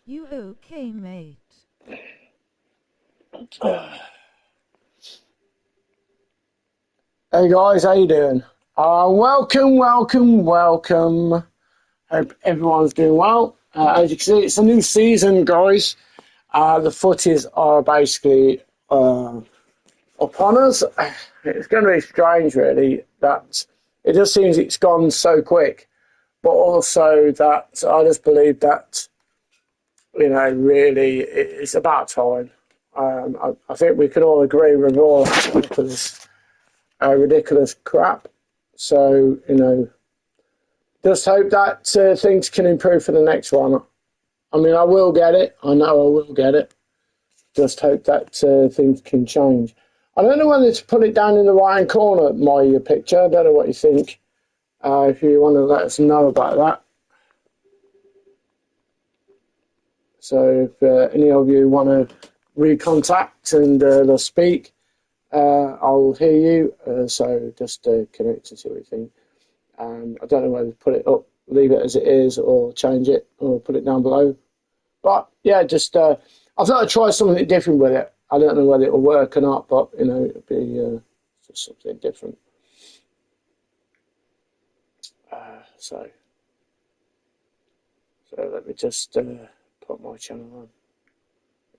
You okay, mate? Hey guys, how you doing? Welcome. Hope everyone's doing well. As you can see, it's a new season, guys. The footies are basically upon us. It's going to be strange, really, that it just seems it's gone so quick, but also that I just believe that, really, it's about time. I think we can all agree with all this ridiculous crap. So, just hope that things can improve for the next one. I mean, I will get it. I know I will get it. Just hope that things can change. I don't know whether to put it down in the right-hand corner, my picture. I don't know what you think. If you want to let us know about that. So if any of you want to recontact and speak, I'll hear you. So just connect to see what you think. I don't know whether to put it up, leave it as it is, or change it, or put it down below. But yeah, just I thought I'd try something different with it. I don't know whether it'll work or not, but it'll be just something different. So let me just put my channel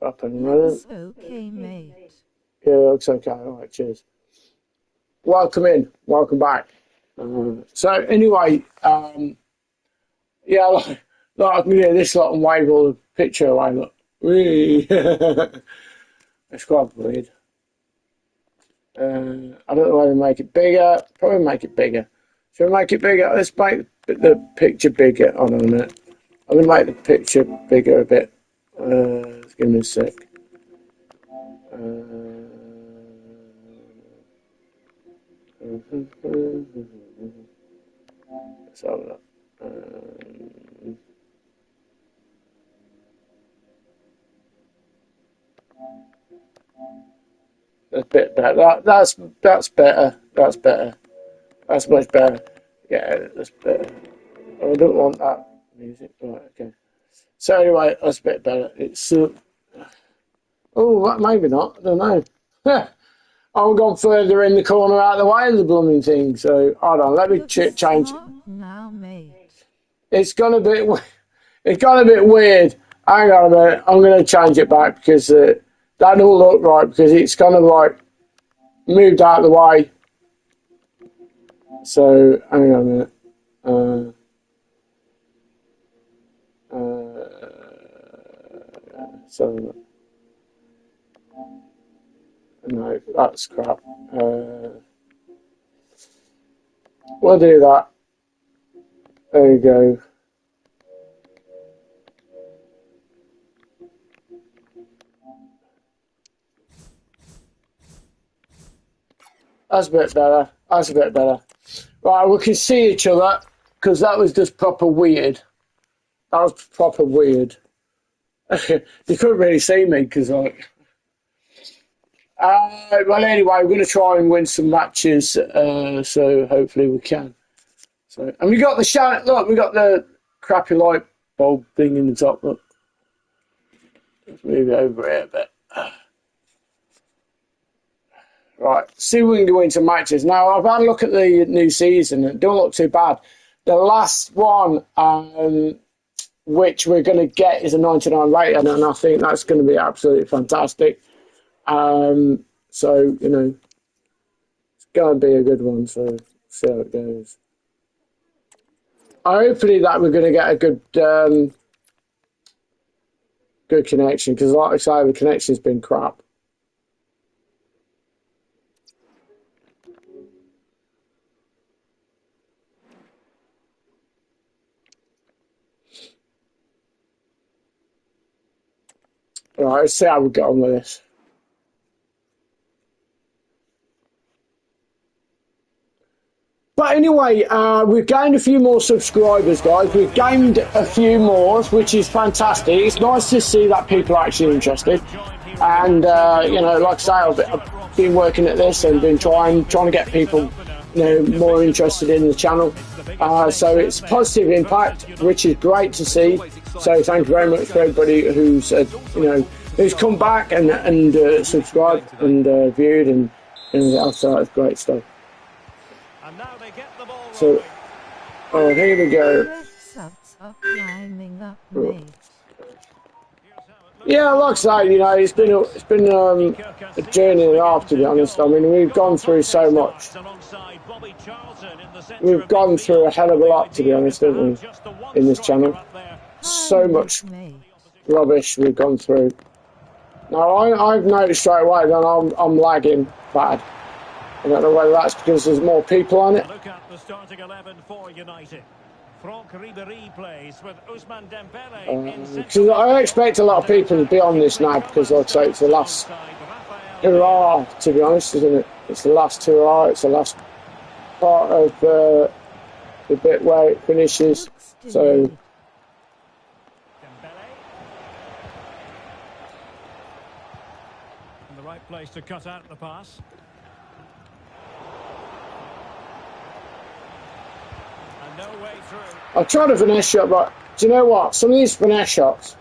on up and running. Okay, mate. Yeah, it looks okay. All right, cheers. Welcome in, welcome back. So anyway, yeah, like I can get this lot and wave all the picture away. Look, whee. It's quite weird. I don't know whether to make it bigger. Probably make it bigger. Should we make it bigger? Let's make the picture bigger. Hold on a minute. I'm gonna make the picture bigger a bit. Give me a sec. Let's have that. That's a bit better. That's better. That's better. That's much better. Yeah, that's better. I don't want that music. Right, okay. So anyway, that's a bit better. It's oh, maybe not. I don't know. I've gone further in the corner out of the way of the blooming thing. So hold on, let me change. Smart now, mate. It's gone a bit. It's gone a bit weird. Hang on a minute. I'm going to change it back because that don't look right because it's kind of like moved out of the way. So hang on a minute. So no, that's crap. We'll do that. There you go. That's a bit better. That's a bit better. Right, we can see each other because that was just proper weird. That was proper weird. You couldn't really see me because like. Well, anyway, we're going to try and win some matches, so hopefully we can. So, and we got the shout. Look, we got the crappy light bulb thing in the top. Look, let's move it over here a bit. Right, see if we can go into matches. Now, I've had a look at the new season. It don't look too bad. The last one, which we're going to get, is a 99 rating, and I think that's going to be absolutely fantastic. So, it's going to be a good one, so see how it goes. Hopefully that we're going to get a good connection, because like I say, the connection's been crap. Right, let's see how we get on with this. But anyway, we've gained a few more subscribers, guys. We've gained a few more, which is fantastic. It's nice to see that people are actually interested. And, like I say, I've been working at this and been trying to get people more interested in the channel. So it's a positive impact, which is great to see. So thank you very much for everybody who's who's come back and subscribed and viewed and else. So that's great stuff. So here we go. Climbing up, mate. Yeah, like I say, it's been a journey and a half, to be honest. I mean, we've gone through so much. We've gone through a hell of a lot, to be honest, haven't we, in this channel. So much rubbish we've gone through. Now, I've noticed straight away that I'm lagging bad. I don't know whether that's because there's more people on it. Look at the starting 11 for United. Franck Ribéry plays with Ousmane Dembélé. I expect a lot of people to be on this now because, like I say, it's the last hurrah, to be honest, isn't it? It's the last hurrah. It's the last part of the bit where it finishes. So. In the right place to cut out the pass. And no way through. I've tried a finesse shot, but do you know what? Some of these finesse shots,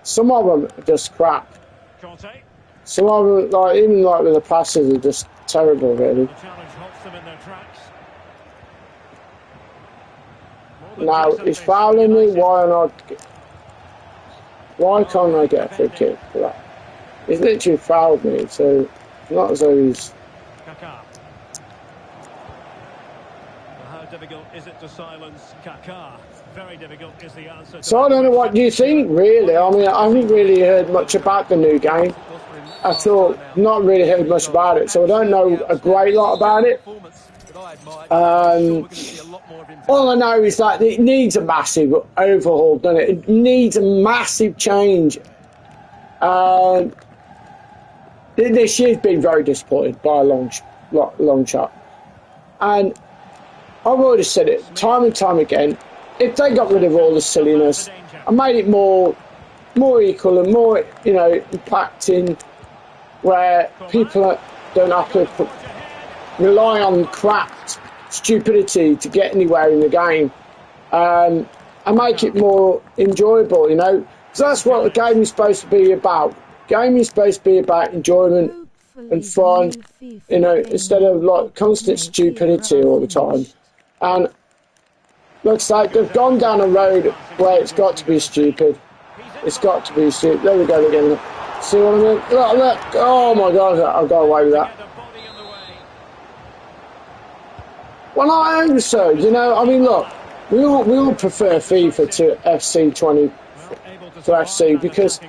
some of them are just crap. Conte. Some of them, even with the passes, are just terrible, really. The challenge halts them in their tracks. Now, he's fouling me. Why can't I get a free kick for that? He's literally fouled me, so it's not as though he's... Kaká. How difficult is it to silence Kaká? Very difficult is the answer. So I don't know what you think, really. I mean, I haven't really heard much about the new game at all. Not really heard much about it, so I don't know a great lot about it. All I know is that it needs a massive overhaul, doesn't it? It needs a massive change. This year's been very disappointed by a long shot. And I've already said it time and time again. If they got rid of all the silliness and made it more equal and more, impacting, where people don't have to rely on crap, stupidity to get anywhere in the game, and make it more enjoyable, because that's what the game is supposed to be about. Game is supposed to be about enjoyment and fun, instead of constant stupidity all the time. And looks like they've gone down a road where it's got to be stupid. It's got to be stupid. There we go again. See what I mean? Look. Oh my God, I got away with that. Well, I hope so. I mean, look, we all prefer FIFA to FC 20 to FC because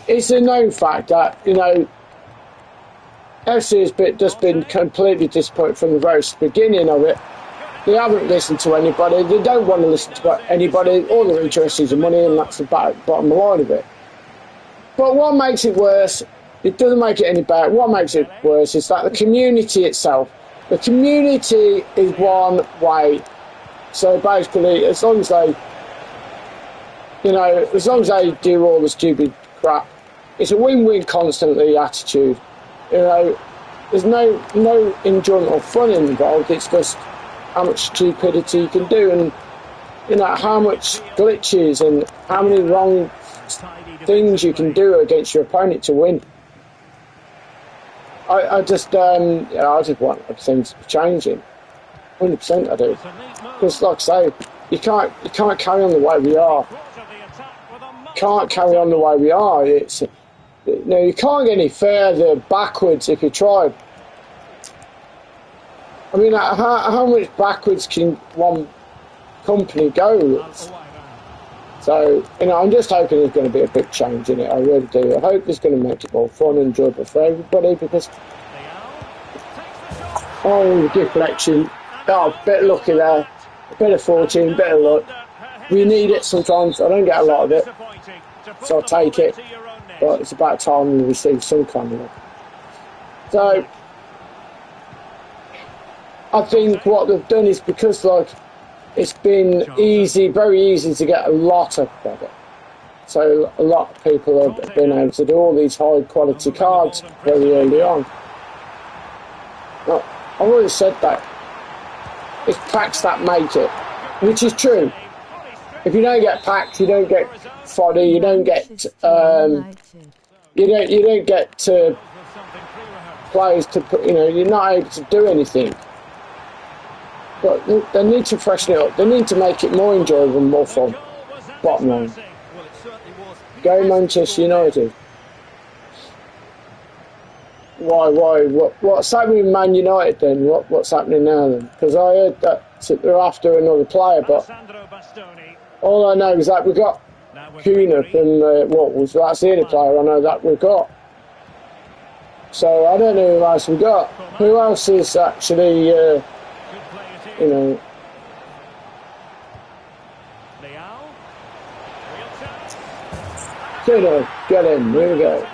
it's a known fact that FC has just been completely disappointed from the very beginning of it. They haven't listened to anybody. They don't want to listen to anybody. All they're interested is in money, and that's the bottom line of it. But what makes it worse, it doesn't make it any better. What makes it worse is that the community itself, the community is one way. So basically, as long as they do all the stupid crap, it's a win-win constantly attitude. There's no enjoyment or fun involved. It's just how much stupidity you can do, and how much glitches and how many wrong things you can do against your opponent to win. I just want things changing. 100% I do. Because like I say, you can't carry on the way we are. Can't carry on the way we are. It's you can't get any further backwards if you try. I mean, how much backwards can one company go? So, I'm just hoping there's going to be a big change in it. I really do. I hope it's going to make it more fun and enjoyable for everybody because... Oh, deflection. Oh, a bit lucky there. A bit of fortune, a bit of luck. We need it sometimes. I don't get a lot of it. So I'll take it. But it's about time we receive some kind of luck. So... I think what they've done is because it's been very easy to get a lot of product. So a lot of people have been able to do all these high quality cards very early on. Now, I've always said that It's packs that make it, which is true. If you don't get packs, you don't get fodder, you don't get you don't get players to put. You know, you're not able to do anything. But they need to freshen it up. They need to make it more enjoyable and more fun. Bottom line. Go Manchester United. Why? What's happening with Man United then? What's happening now then? Because I heard that they're after another player, but all I know is that we got Kuna from Wolves. That's the only player I know that we've got. So I don't know who else we got. Who else is actually, you know? Kuna, get in. Here we go.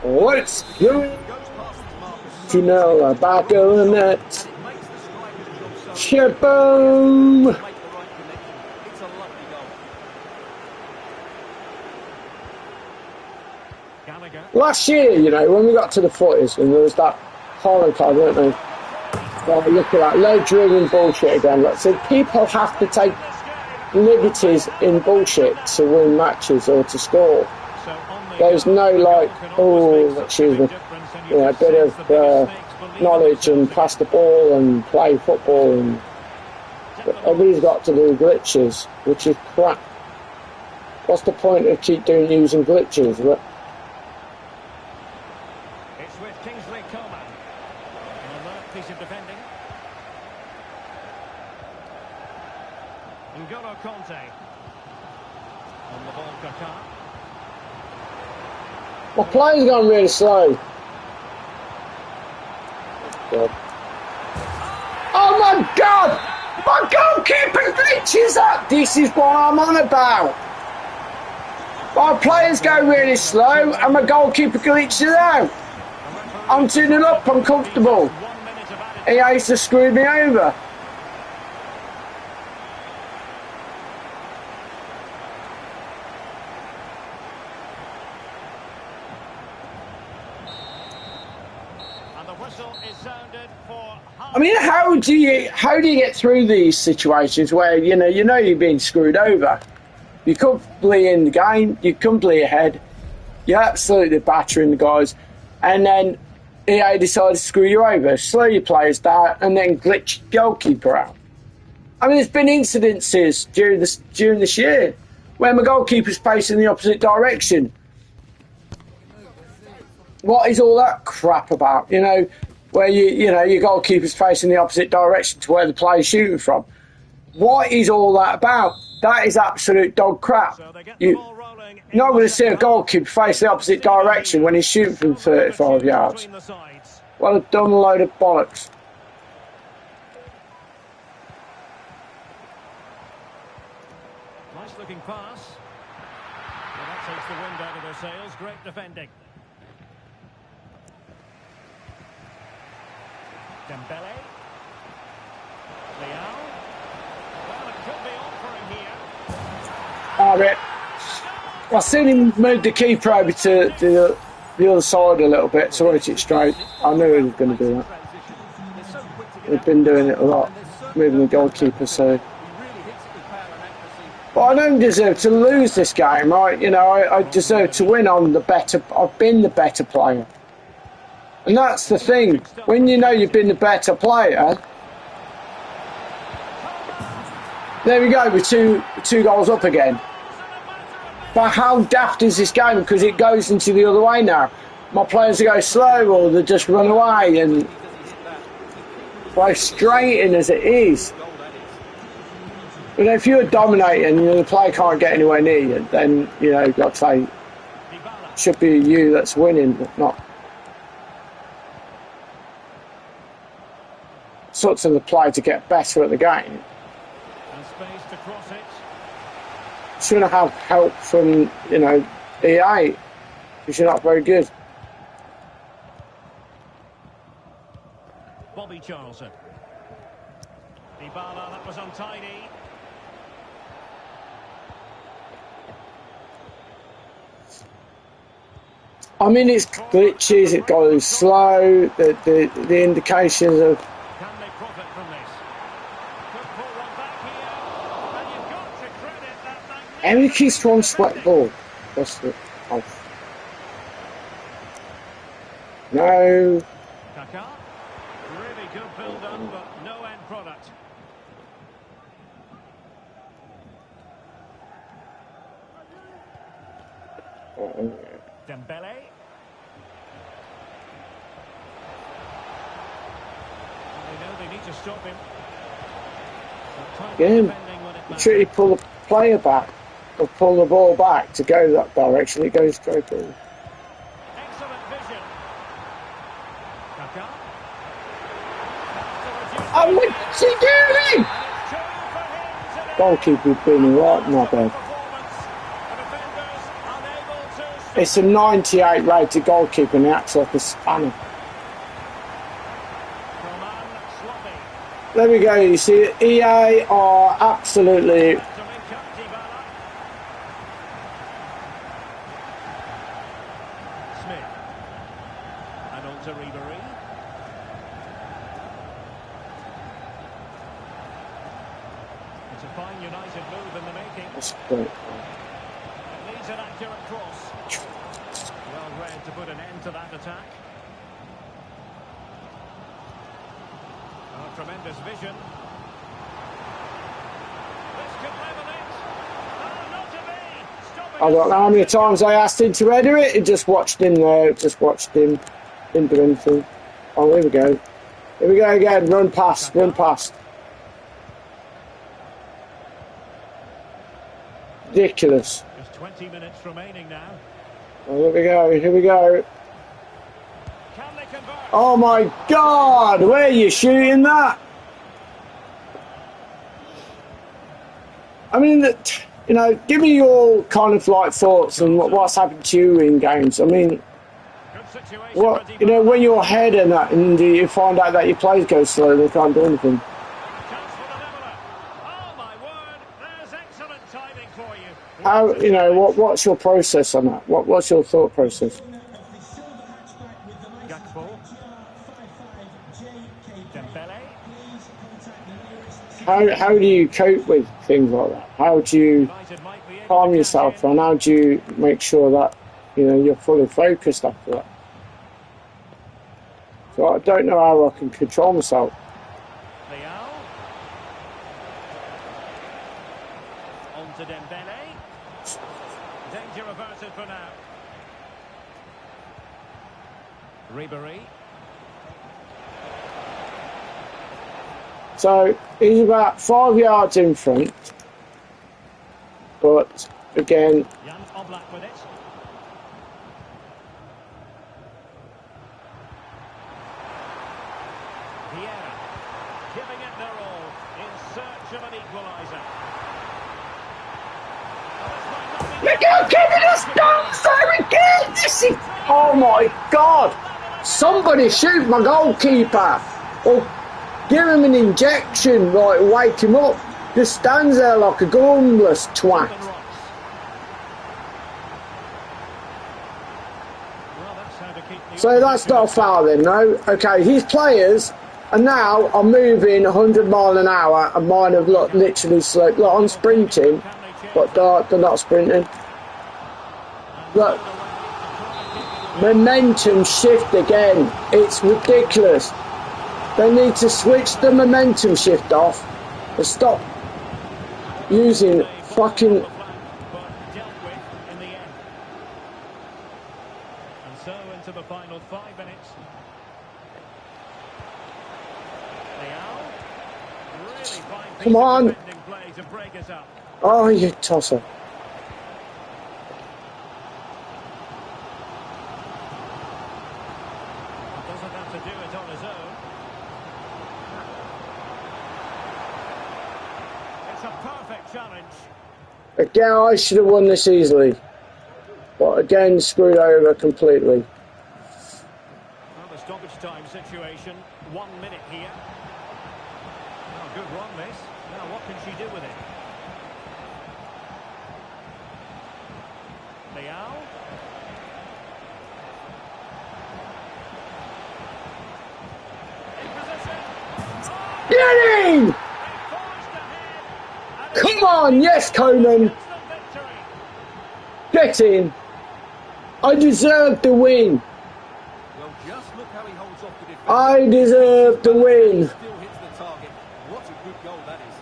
Let's go. Tunella back of the net. Shaboom. Last year, you know, when we got to the footies and there was that horror card, weren't there? Well, look at that, low drilling bullshit again. Like, so people have to take liberties in bullshit to win matches or to score. There's no like, oh, excuse me, you know, a bit of knowledge and pass the ball and play football, and everybody's got to do glitches, which is crap. What's the point of keep using glitches? It's with Kingsley Coman. An alert piece of defending. N'Golo Conte. On the ball, Kaká. My play's gone really slow. God. Oh my God! My goalkeeper glitches up! This is what I'm on about. My players go really slow and my goalkeeper glitches out. I'm 2-0 up, I'm comfortable. He has to screw me over. I mean, how do you get through these situations where you know you're being screwed over? You're comfortably in the game, you're comfortably ahead, you're absolutely battering the guys, and then EA decides to screw you over, slow your players down, and then glitch goalkeeper out. I mean, there's been incidences during this year where my goalkeeper's facing the opposite direction. What is all that crap about? You know, where your goalkeeper's facing the opposite direction to where the player's shooting from. What is all that about? That is absolute dog crap. You're not going to see a goalkeeper face the opposite direction when he's shooting from 35 yards. What a dumb load of bollocks. Nice looking pass. Well, that takes the wind out of their sails. Great defending. Dembele. Leao. Well, it could be on for him here. I've seen him move the keeper over to the other side a little bit to hit it straight. I knew he was going to do that. We've been doing it a lot, moving the goalkeeper, so. But I don't deserve to lose this game, right? You know, I deserve to win. I've been the better player. And that's the thing. When you know you've been the better player, there we go, with two goals up again. But how daft is this game? Because it goes into the other way now. My players go slow or they just run away, and frustrating as it is. But if you're dominating and the player can't get anywhere near you, then, you know, you've got to say, it should be you that's winning, but not. Sorts of the play to get better at the game. And space to cross it. Shouldn't have help from, you know, EA, because you're not very good. Bobby Charlton. Dybala, that was untidy. I mean, it's glitches, it goes slow, the indications of... Can they profit from this? Could pull one back here. And you've got to credit that Eric is from magnificent sweat defending. ball. That's the... Oh. No. Kaká. Really good build-up, but no end product. Dembele. They know they need to stop him. But tight Again, defending when it you truly matters. pull the player back, or pull the ball back to go that direction, it goes straight through. Excellent vision. Kaká. To reduce Oh, the lead. what's he doing? And it's two for him today. Goalkeeper been right, my bad. Performance. The defenders unable to stop It's a 98 rated goalkeeper and he acts like a spanner. Coman. Sloppy. There we go, you see, EA are absolutely... To make up Dybala. Smith. And on to Ribéry. It's a fine United move in the making. That's great. It needs an accurate cross. Well read to put an end to that attack. Oh, tremendous vision. This could level it. Oh, not to be. Stopping I don't know how many times I asked him to header it, he just watched him there, just watched him, didn't do anything. Oh, here we go. Here we go again, run past, run past. Ridiculous. Just 20 minutes remaining now. Oh, here we go, here we go. Can they convert? Oh my God, where are you shooting that? I mean, you know, give me your kind of like thoughts on what's happened to you in games. I mean, Good situation what, for you know, Dybala. when you're ahead and that, and you find out that your players go slow, they can't do anything. Chance for the leveller. Oh my word, there's excellent timing for you. How, you know, what's your process on that? What's your thought process? Gakpo. Dembele. How do you cope with things like that? How do you United might be able calm to yourself, cash in. and how do you make sure that, you know, you're fully focused after that? So I don't know how I can control myself. Leao. On to Dembele. Danger averted for now. Ribéry. So he's about 5 yards in front, but again, Jan Oblak with it. Vieira. Giving it their all in search of an equaliser. look how Kevin has done so again. This is, oh my God! Somebody shoot my goalkeeper, or give him an injection, like wake him up. Just stands there like a gunless twat. So that's not a foul then, no? Okay, his players are now are moving 100 mile an hour and mine have literally slowed. Look, I'm sprinting, but they're not sprinting. Look, momentum shift again. It's ridiculous. They need to switch the momentum shift off and stop using fucking... but dealt with in the end. And so into the final 5 minutes. Leao. Really fine piece Come on. of defending play to break us up. Oh, you tosser. Doesn't have to do it on his own. It's a perfect challenge. Again, I should have won this easily. But again, screwed over completely. Well, the stoppage time situation. 1 minute here. Oh, good run, this. Now, what can she do with it? Leao. Get in! Come on, yes, Coman. Get in. I deserve the win. Well, just look how he holds off the defender. I deserve the win. Still hits the target. What a good goal that is.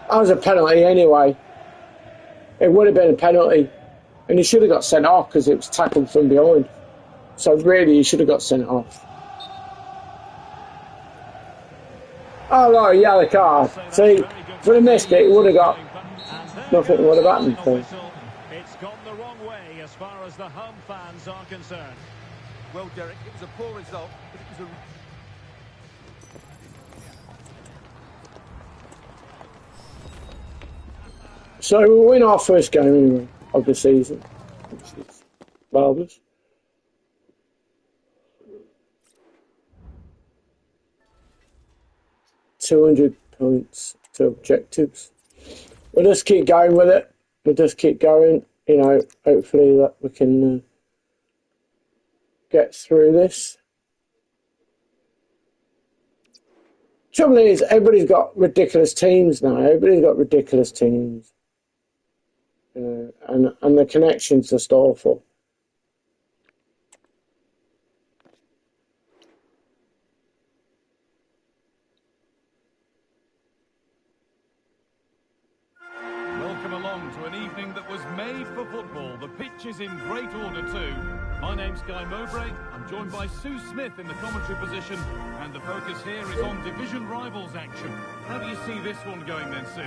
That was a penalty anyway. It would have been a penalty. And he should have got sent off because it was tackled from behind. So really, he should have got sent off. Oh, right, yellow card. See, if we'd have missed it, he would have got... Nothing would have happened to him. It's gone the wrong way as far as the home fans are concerned. Well, Derek, it was a poor result, but it was a... So we'll win our first game anyway of the season, which is marvellous. £200 to objectives. We'll just keep going with it. We'll just keep going. You know, hopefully that we can get through this. Trouble is, everybody's got ridiculous teams now. Everybody's got ridiculous teams. You know, and the connection's just awful. Welcome along to an evening that was made for football. The pitch is in great order too. My name's Guy Mowbray. I'm joined by Sue Smith in the commentary position, and the focus here is on division rivals action. How do you see this one going then, Sue?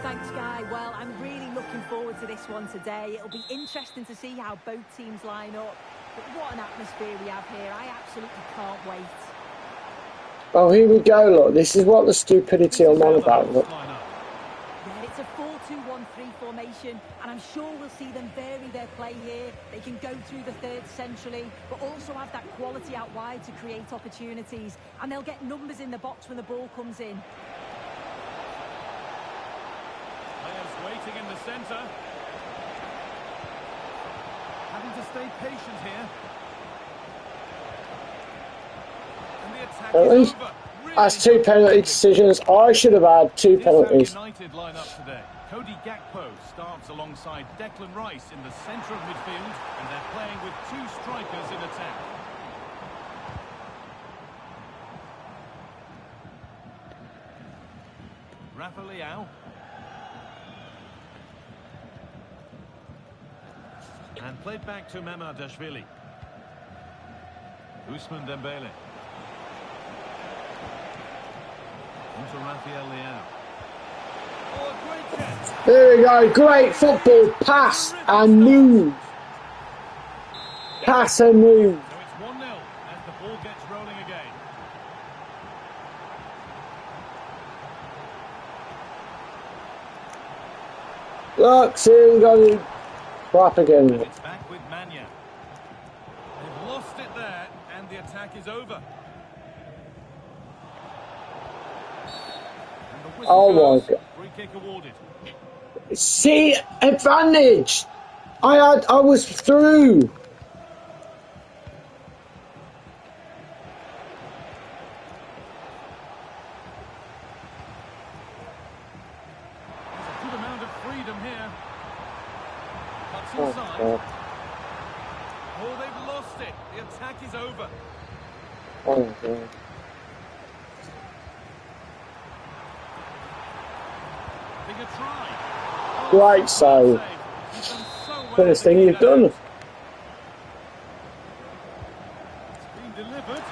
Thanks, Guy. Well, I'm really looking forward to this one today. It'll be interesting to see how both teams line up. But what an atmosphere we have here. I absolutely can't wait. Oh, here we go, look. This is what the stupidity I'm on about, look. Yeah, it's a 4-2-1-3 formation, and I'm sure we'll see them vary their play here. They can go through the third centrally, but also have that quality out wide to create opportunities. And they'll get numbers in the box when the ball comes in. Players waiting in the centre. Having to stay patient here. And the attack is over. That's two penalty decisions. I should have had two penalties. United line up today. Cody Gakpo starts alongside Declan Rice in the centre of midfield, and they're playing with two strikers in attack. Rafa Leao. And played back to Mamardashvili. Ousmane Dembele. Onto Rafael Leao. Oh, a great chance. There we go. Great football. Pass and move. Pass and move. So it's 1-0 as the ball gets rolling again. Look, see, we got to crap again. And it's back with Manya. They've lost it there, and the attack is over. And the whistle Oh goes. my God. Free kick awarded. See, advantage. I was through. There's a good amount of freedom here. Cuts Oh, inside. God. Oh, they've lost it. The attack is over. Oh, my God. Bigger try. Great save. He's done so well First to thing keep you've that. done. It's been delivered. Oh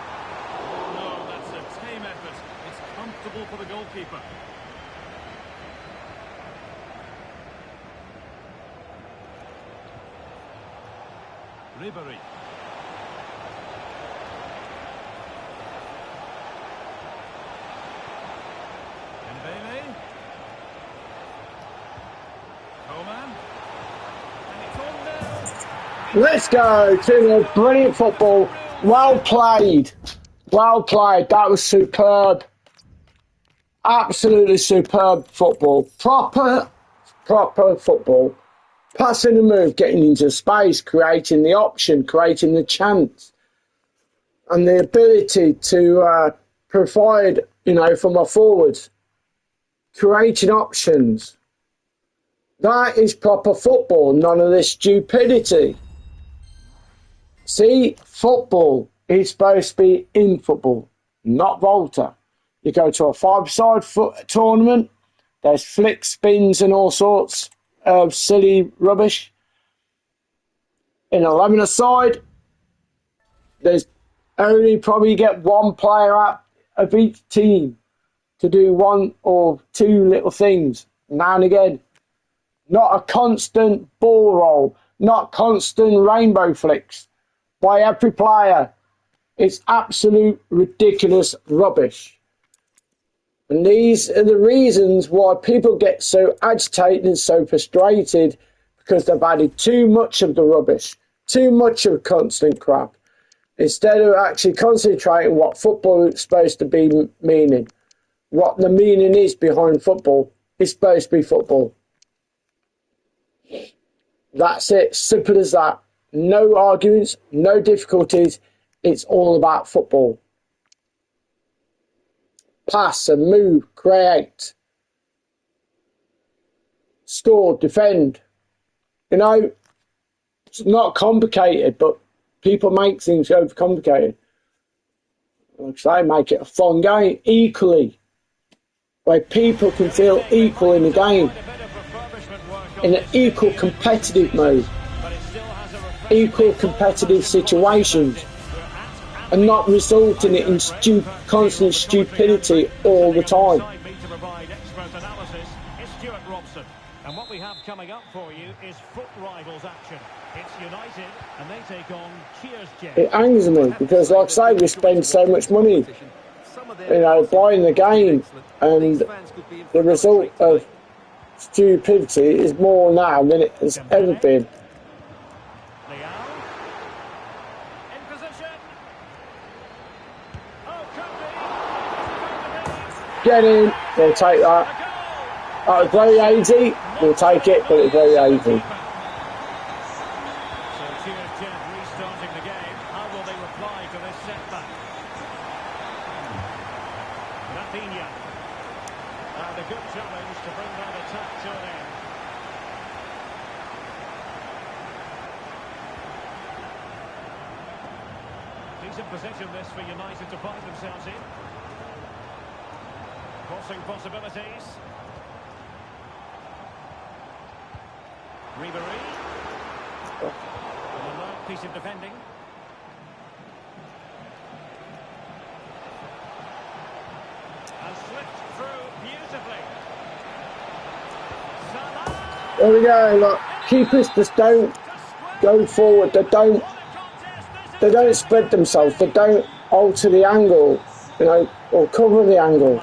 no, that's a tame effort. It's comfortable for the goalkeeper. Ribéry. Dembele. Coman. And it's on now. Let's go. 2-0. Brilliant football. Well played. Well played. That was superb. Absolutely superb football. Proper football. Passing the move, getting into space, creating the option, creating the chance. and the ability to provide, you know, for my forwards, creating options. That is proper football, none of this stupidity. See, football is supposed to be in football, not Volta. You go to a five-side tournament, there's flick spins and all sorts of silly rubbish. In 11-a-side, there's only probably get one player out of each team to do one or two little things now and again. Not a constant ball roll, not constant rainbow flicks by every player. It's absolute ridiculous rubbish. And these are the reasons why people get so agitated and so frustrated, because they've added too much of the rubbish, too much of constant crap, instead of actually concentrating what football is supposed to be meaning. What the meaning is behind football is supposed to be football. That's it, simple as that. No arguments, no difficulties. It's all about football. Pass and move, create, score, defend. You know, it's not complicated, but people make things overcomplicated. Like I say, make it a fun game equally, where people can feel equal in the game, in an equal competitive mode, equal competitive situations, and not resulting in constant stupidity all the time. And what we have coming up for you is foot rivals action. It's United, and they take on Cheers Jet. It angers me because, like I say, we spend so much money, you know, buying the game, and the result of stupidity is more now than it has ever been. Get in, we'll take that. That was very easy, we'll take it, but it's very easy. So Cheers Jet restarting the game. How will they reply to this setback? Rafinha. And a good challenge to bring that attack to an end. Decent position this for United to find themselves in. Crossing possibilities. Ribéry. And a nice piece of defending. And slipped through beautifully. Salah. There we go, look, keepers just don't go forward, they don't spread themselves, they don't alter the angle, you know, or cover the angle.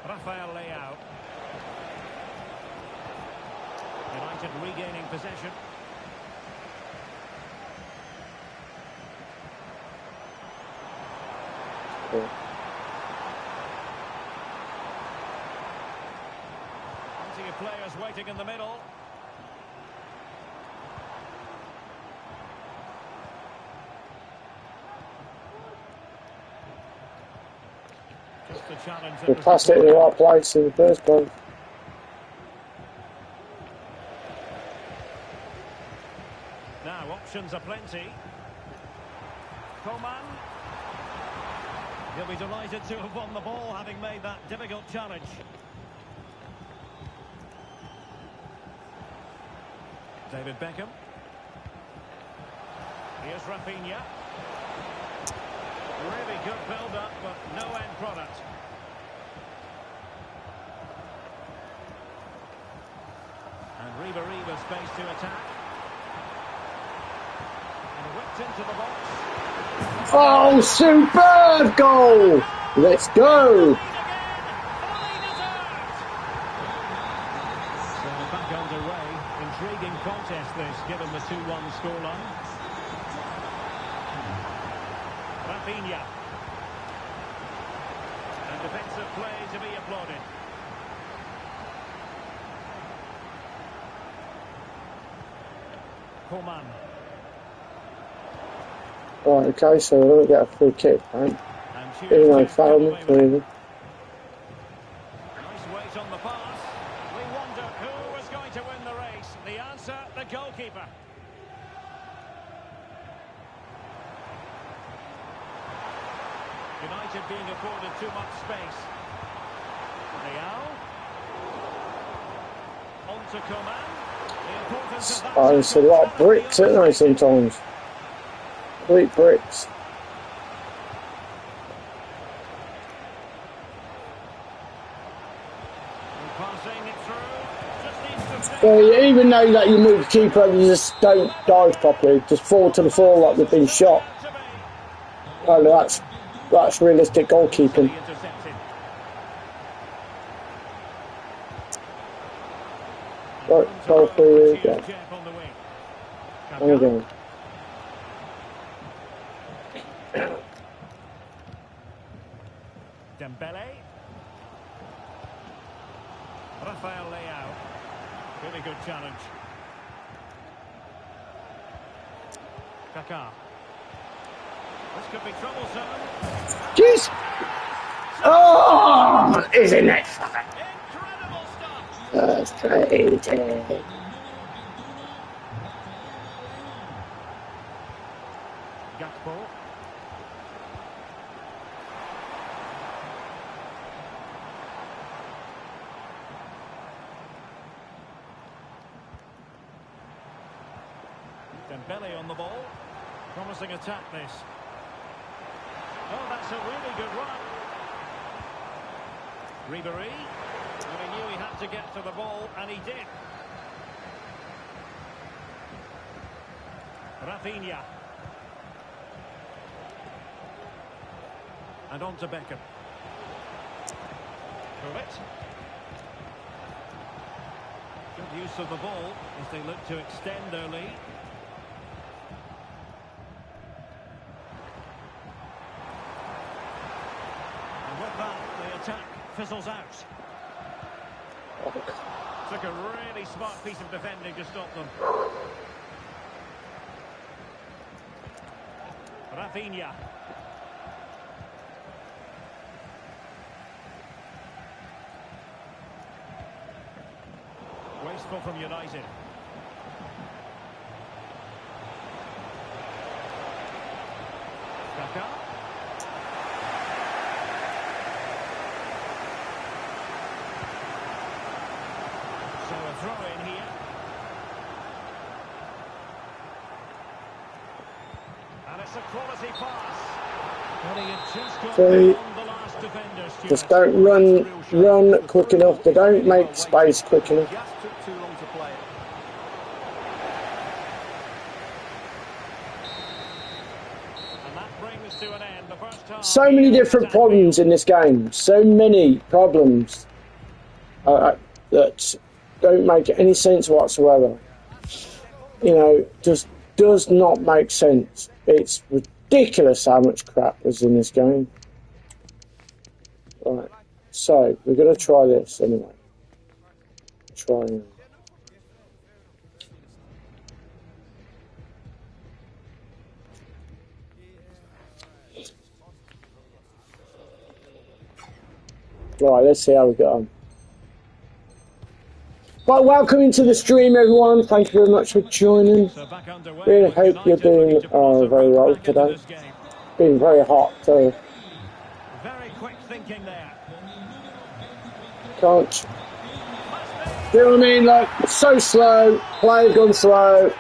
Rafael Leao. United regaining possession. Plenty of players waiting in the middle. Just the challenge. We passed it in the right place in the first place. Now options are plenty. Coman. He'll be delighted to have won the ball, having made that difficult challenge. David Beckham. Here's Rafinha. Really good build-up, but no end product. And Ribéry with space to attack. And whipped into the box. Oh, superb goal! Let's go! So back underway. Intriguing contest this, given the 2-1 scoreline. Rafinha. And defensive play to be applauded. Coman. Right, okay, so we're going to get a free kick, right? And Even though choose to foul get me, away with it. really. Nice weight on the pass. We wonder who was going to win the race. The answer, the goalkeeper. United being afforded too much space. Leao. On to Coman. The importance of that. Oh, it's a lot of bricks, isn't there, sometimes? Complete bricks. Passing it through. Just needs to Well, you even know that you move the keeper, you just don't dive properly, just fall to the floor like they've been shot. Well, that's realistic goalkeeping. intercepted. Right, goal for you, yeah. Jeff on the wing. And again. Dembele. Rafael Leao. Really good challenge. Kaká. This could be troublesome. Jeez! Oh, isn't it? Incredible stuff. That's crazy. Gakpo. Dembele on the ball. Promising attack this. Oh, that's a really good run. Ribéry. And he knew he had to get to the ball, and he did. Rafinha. And on to Beckham. Gullit. Good use of the ball as they look to extend their lead. And with that, the attack fizzles out. Took a really smart piece of defending to stop them. Rafinha. Wasteful from United. Kaká. So a throw in here. And it's a quality pass. But he had just got So, beyond the last defender, Stuart. just don't run quick enough. They don't make space quick enough. Just took too long to play it. And that brings to an end the first half. So many different problems in this game. So many problems that don't make any sense whatsoever. You know, just does not make sense. It's ridiculous how much crap was in this game. Right, so we're going to try this anyway. Try now. Right, let's see how we get on. Well, welcome into the stream, everyone. Thank you very much for joining. So back underway. Really with hope you're United doing looking to put very some well back into today. this game. Been very hot, so Very quick thinking there. can't. You know what I mean? Like, so slow. Play gone slow.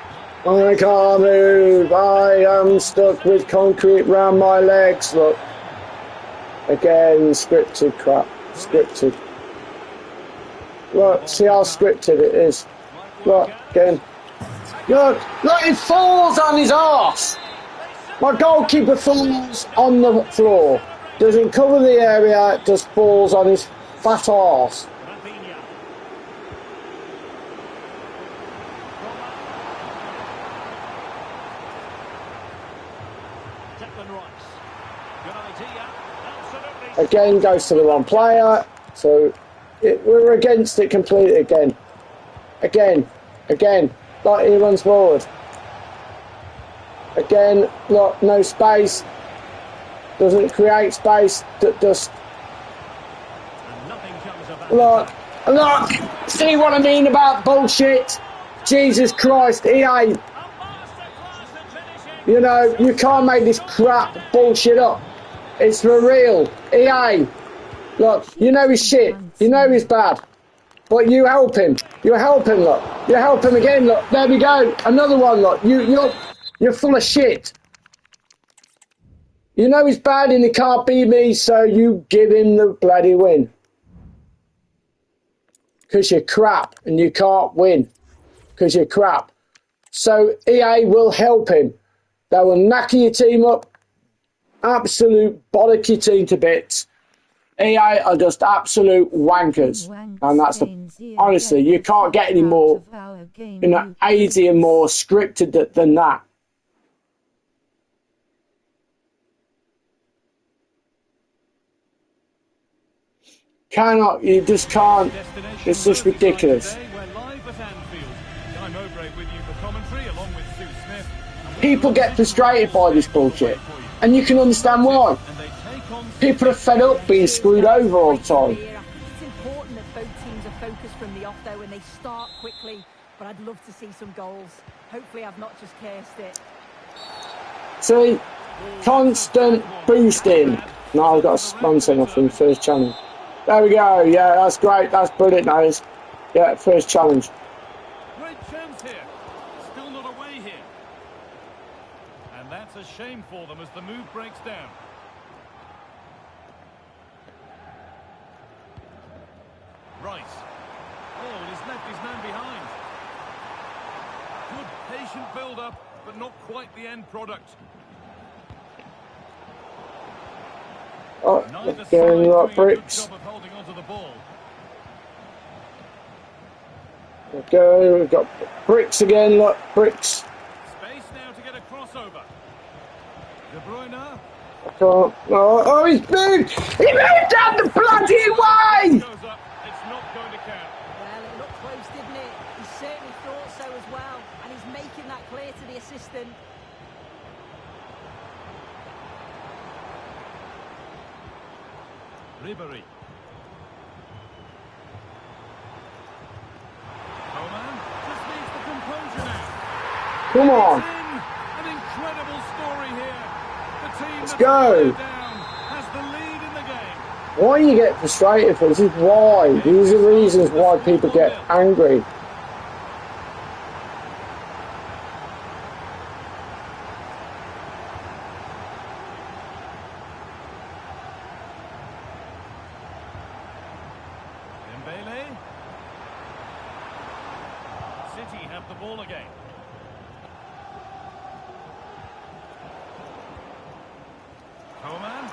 I can't move. I am stuck with concrete round my legs. Look. Again, scripted crap. Scripted. Look, see how scripted it is. Look, again. Look, it falls on his arse. My goalkeeper falls on the floor. Doesn't cover the area, just falls on his fat arse. Rafinha. Declan Rice. Good idea. Absolutely. Again, goes to the wrong player. So we're against it completely again. Again. Like he runs forward. Again, look, no space. Doesn't create space. Just And nothing comes of that. look. See what I mean about bullshit? Jesus Christ, EA. A masterclass at finishing. You know, you can't make this crap bullshit up. It's for real. EA. Look, you know he's shit. You know he's bad. But you help him. You help him, look. You help him again, look. There we go. Another one, look. You're full of shit. You know he's bad and he can't beat me, so you give him the bloody win. Because you're crap and you can't win. Because you're crap. So EA will help him. They will knacker your team up. Absolute bollock your team to bits. EA are just absolute wankers. And that's honestly, you can't get any more, easy and more scripted than that. You just can't. It's just ridiculous. People get frustrated by this bullshit, and you can understand why. People are fed up being screwed over all the time. It's important that both teams are focused from the off though and they start quickly, but I'd love to see some goals. Hopefully I've not just cursed it. See, constant boosting. No, I've got a spun sent off in the first challenge. There we go. Yeah, that's great. That's brilliant, that is. Yeah, first challenge. Great chance here. Still not away here. And that's a shame for them as the move breaks down. Rice. Oh, he's left his man behind. Good patient build-up, but not quite the end product. Oh, getting a lot of bricks. Okay, we've got bricks again, look, bricks. Space now to get a crossover. De Bruyne. I can't. Oh, he's big! He moved down the bloody way! Goes up. It's not going to count. Well, it looked close, didn't it? He certainly thought so as well, and he's making that clear to the assistant. Ribery. Coman just needs the composure now. Come on. An incredible story here. The team Let's that's go. down has the lead in the game. Why you get frustrated for this is why. These are reasons why people get angry. Dembele. City have the ball again. Coman.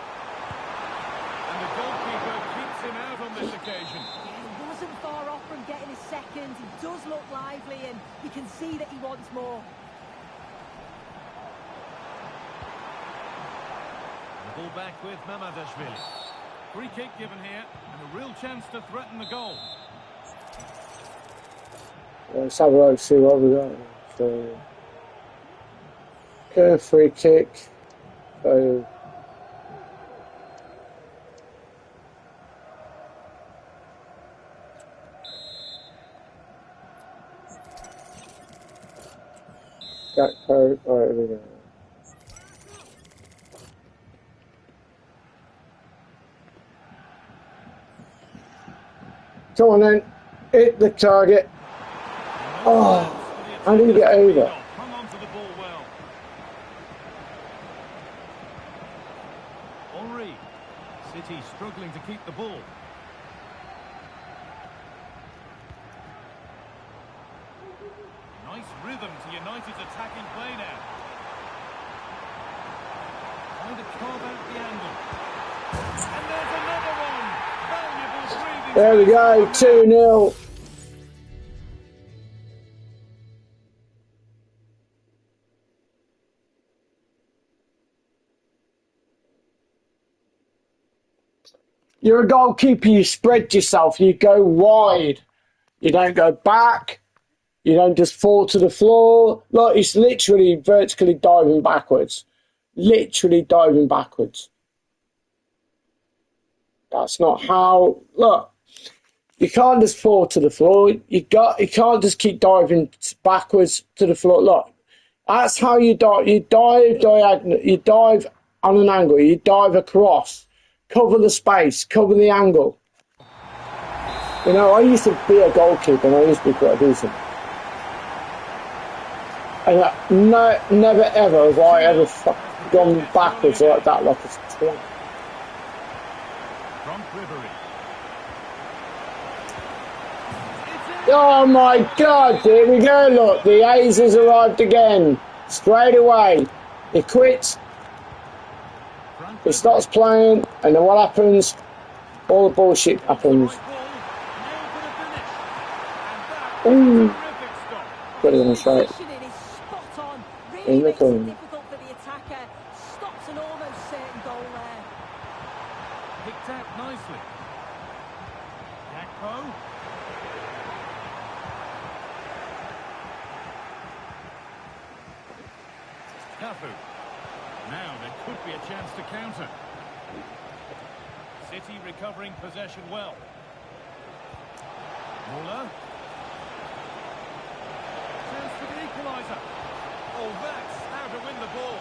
And the goalkeeper keeps him out on this occasion. He wasn't far off from getting his second. He does look lively, and you can see that he wants more. The ball back with Mamadashvili. Free kick given here, and a real chance to threaten the goal. Let's have a look, see what we got. So, okay, free kick. So, Gakpo, right, here we go. Come on then, hit the target. Oh, how did he get over? Hung on to the ball well. Henry. City struggling to keep the ball. Nice rhythm to United's attacking play now. Trying to carve out the angle. And there's another one. Valuable breathing. There we go, 2-0. You're a goalkeeper, you spread yourself, you go wide. You don't go back. You don't just fall to the floor. Look, it's literally vertically diving backwards. Literally diving backwards. That's not how... Look, you can't just fall to the floor. You can't just keep diving backwards to the floor. Look, that's how you dive. You dive diagonal. You dive on an angle. You dive across. Cover the space. Cover the angle. You know, I used to be a goalkeeper and I used to be quite decent. And never ever have I ever gone backwards like that, like a twat. From Ribery. Oh my God, here we go, look, the A's has arrived again. Straight away. He quits. He stops playing, and then what happens? All the bullshit happens. Ooh. Brilliant straight. Positioning is spot on. In Really the makes it corner. difficult for the attacker. Stops an almost certain goal there. Picked out nicely. Gakpo. Cafu. Now there could be a chance to counter. City recovering possession well. Muller. Chance for the equaliser. Oh, that's how to win the ball.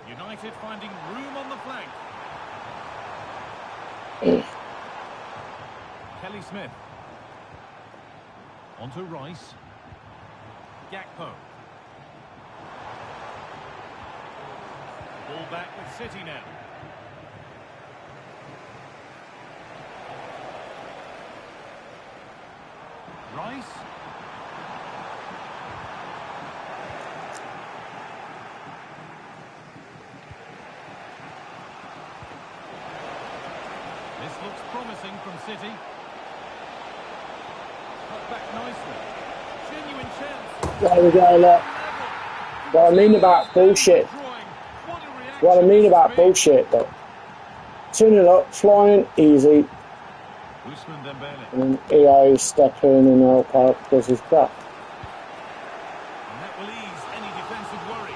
United finding room on the flank. Kelly Smith. On to Rice. Gakpo. Ball back with City now. Rice. This looks promising from City. Cut back nicely. Genuine chance. There we go, look. What I mean about bullshit. What I mean about bullshit, though. Turn it up, flying, easy. Ousmane Dembele. And EA step in and help out because he's crap. And that will ease any defensive worry.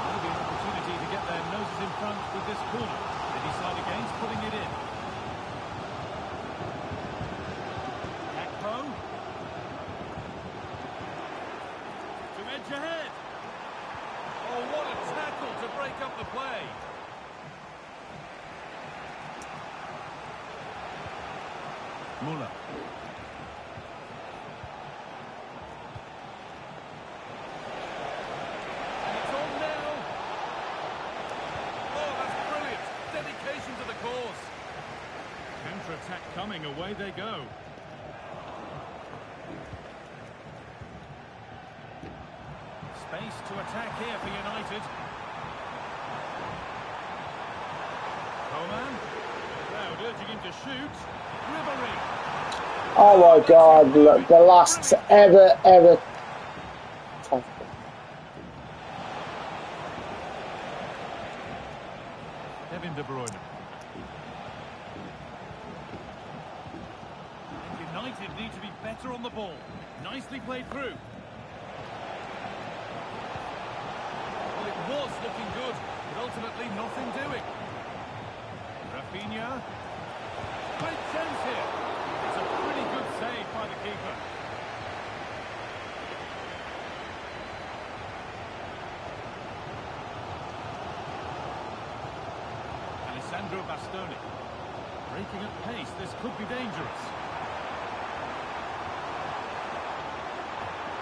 Maybe an opportunity to get their noses in front with this corner. They decide against putting it in. Gakpo. To edge ahead. Oh, what a tackle to break up the play. Muller. And it's on now. Oh, that's brilliant. Dedication to the cause. Counter-attack coming, away they go. Space to attack here for United. Coman. Crowd urging him to shoot. Ribery. Oh my God, look, the last ever tackle. Kevin De Bruyne. And United need to be better on the ball. Nicely played through. Well, it was looking good, but ultimately nothing doing. Rafinha. Great chance here. It's a pretty good save by the keeper. Alessandro Bastoni. Breaking at pace, this could be dangerous.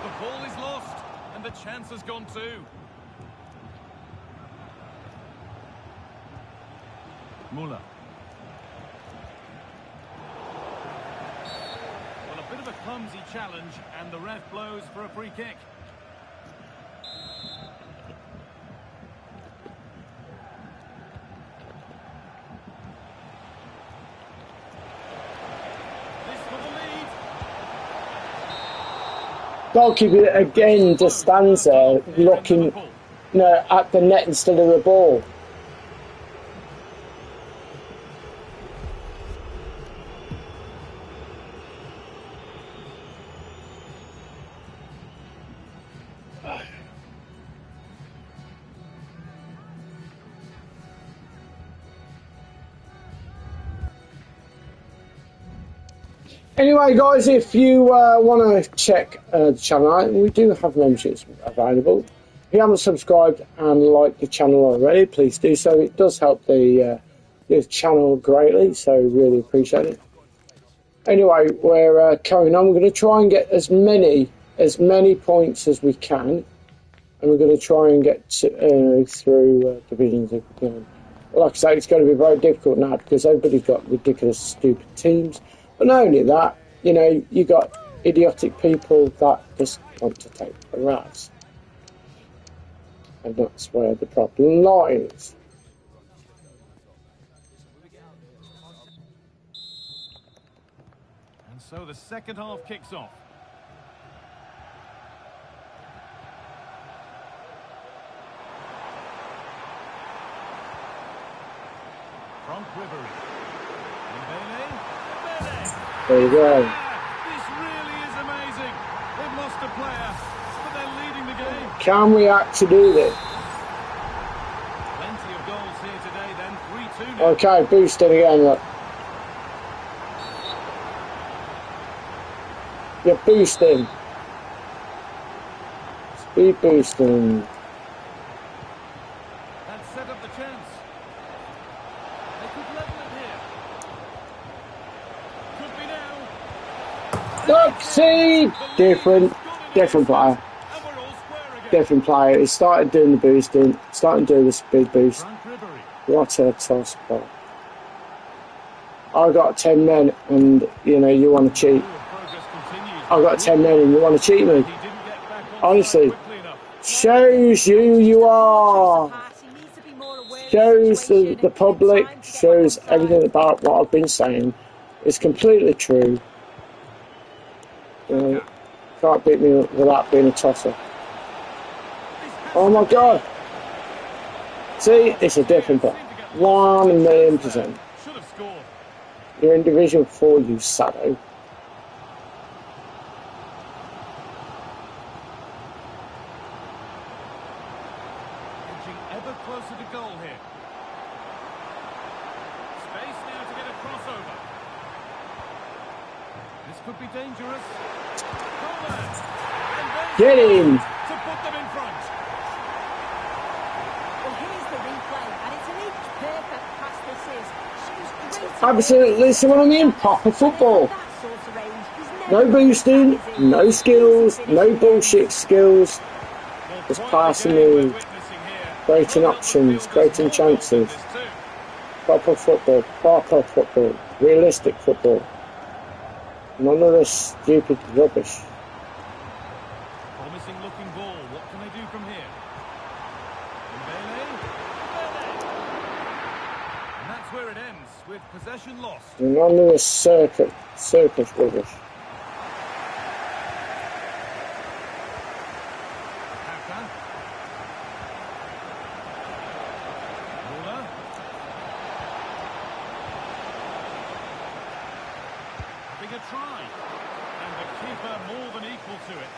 The ball is lost, and the chance has gone too. Muller. Well, a bit of a clumsy challenge, and the ref blows for a free kick. This for the lead. Goalkeeper again just stands there looking, at the net instead of the ball. Anyway, guys, if you want to check the channel out, we do have memberships available. If you haven't subscribed and liked the channel already, please do so. It does help the channel greatly, so really appreciate it. Anyway, we're carrying on. We're going to try and get as many points as we can, and we're going to try and get through divisions if we can. Like I say, it's going to be very difficult now because everybody's got ridiculous, stupid teams. But not only that, you got idiotic people that just want to take the razz. And that's where the problem lies. And so the second half kicks off. Frank Ribery. There you go. This really is amazing. They've lost a player, but they're leading the game. Can we actually do this? Plenty of goals here today then. 3-2 now. Okay, boosting again, look. You're boosting. Speed boosting. That set up the chance. They could level it here. Could be now. Look, see? Different player. And we're all square again. Different player. He started doing the boosting, starting to do the speed boost. Frank Ribery. What a toss ball. I got 10 men and, you want to cheat. Progress continues. I got 10 men and you want to cheat me. He didn't get back on Honestly. quickly enough. Shows you are. Shows the public, shows everything about what I've been saying. It's completely true. Can't beat me without being a tosser. Oh my god. See, it's a different player. 1,000,000%. Should have scored. You're in Division 4, you sado. Edging ever closer to goal here. Space now to get a crossover. This could be dangerous. Coleman. And Get him! to put them in front. Well, here's the replay, and it's an inch-perfect pass this is. Shows great Absolutely, see what I mean? Proper football. that sort of range. He's No never boosting, been that busy. no skills, no bullshit skills. Well, Just quite passing the game we're the witnessing here. creating No doubt options, the creating field is more chances. than this too. Proper football, realistic football. None of this stupid rubbish. Promising looking ball. What can they do from here? Mbele. And that's where it ends, with possession lost. None of this circus rubbish. Haka. Muller. Having a try. And the keeper more than equal to it.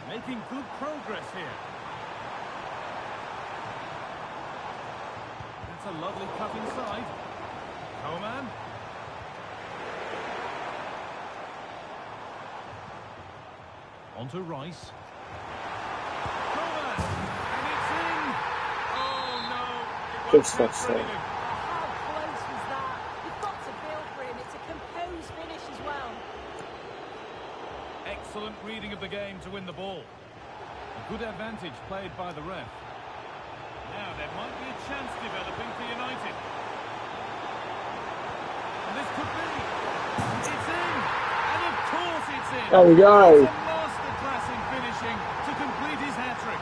Making good progress here. That's a lovely cut inside. Coleman. On to Rice. Coleman. And it's in. Oh no. It Good won't stuff, count for sir. anything. How close was that? You've got to feel for him. It's a composed finish as well. Excellent reading of the game to win the ball. A good advantage played by the ref. Now there might be a chance developing for United. And this could be. It's in. And of course it's in. There we go. It's a masterclass in finishing to complete his hat-trick.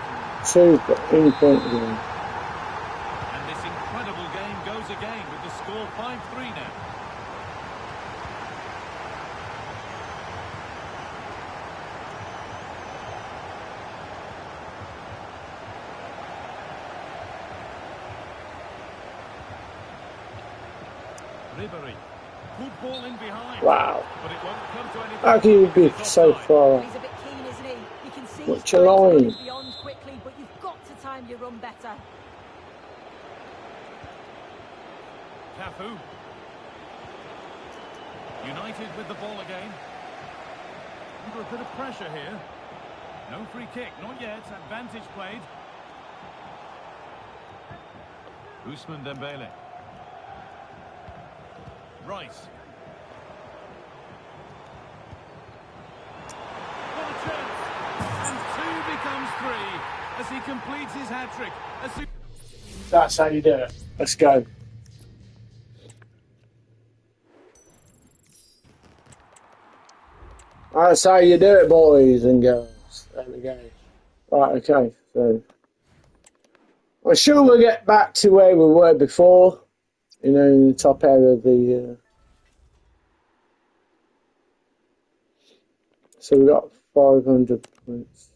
2 in point game. And this incredible game goes again. 5-3 now. Ribery. Good ball in behind. Wow. But it won't come to anything. How can you be It's so offside. far? He's a bit keen, isn't he? You can see What's he's your trying to line? run it beyond quickly, but you've got to time your run better. Cafu. United with the ball again. Under a bit of pressure here. No free kick, not yet. Advantage played. Ousmane Dembele. Rice. What a chance! And 2 becomes 3 as he completes his hat-trick. That's how you do it. Let's go. That's how you do it, boys and girls. There we go. Right, okay. So, I'm sure we'll get back to where we were before. You know, in the top area of the. So we got 500 points.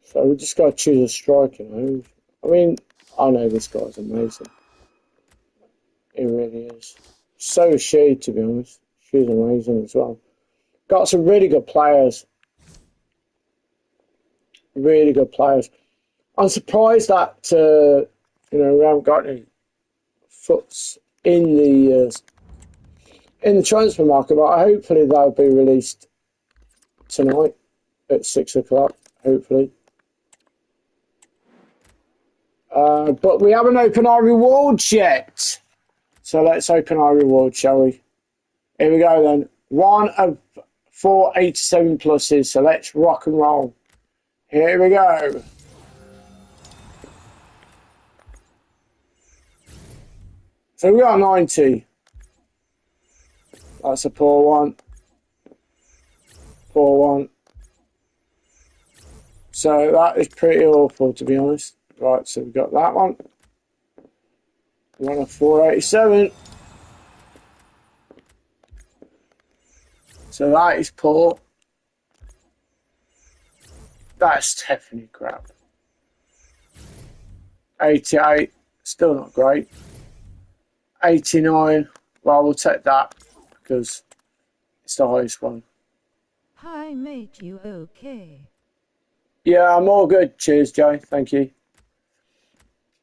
So we just got to choose a striker now. I mean, I know this guy's amazing. He really is. So is she, to be honest. She's amazing as well. Got some really good players. Really good players. I'm surprised that you know, we haven't got any foots in the transfer market, but hopefully they'll be released tonight at 6 o'clock. Hopefully. But we haven't opened our rewards yet. So let's open our rewards, shall we? Here we go then. 1 of 4 87 pluses. So let's rock and roll. Here we go. So we got 90. That's a poor one. Poor one. So that is pretty awful, to be honest. Right, so we've got that one. 1 of 487. So that is poor. That's definitely crap. 88, still not great. 89, well, we'll take that because it's the highest one. Hi mate, you okay? Yeah, I'm all good. Cheers, Joe. Thank you.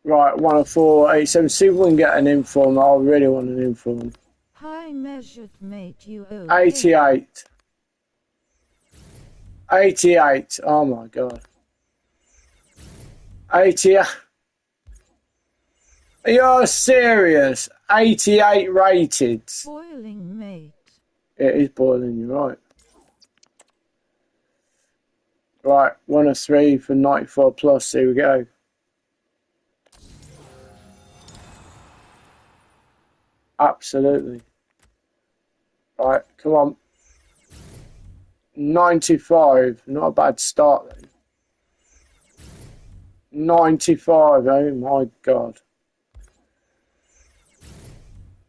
Right, 1 of 487. See if we can get an inform. I really want an inform. Hi measured mate, you okay? 88. 88. Oh my god. 88. You're serious? 88 rated. Boiling mate. It is boiling, you're right. Right, 1 of 3 for 94 plus. Here we go. Absolutely. Right, come on. 95. Not a bad start then. 95. Oh my god.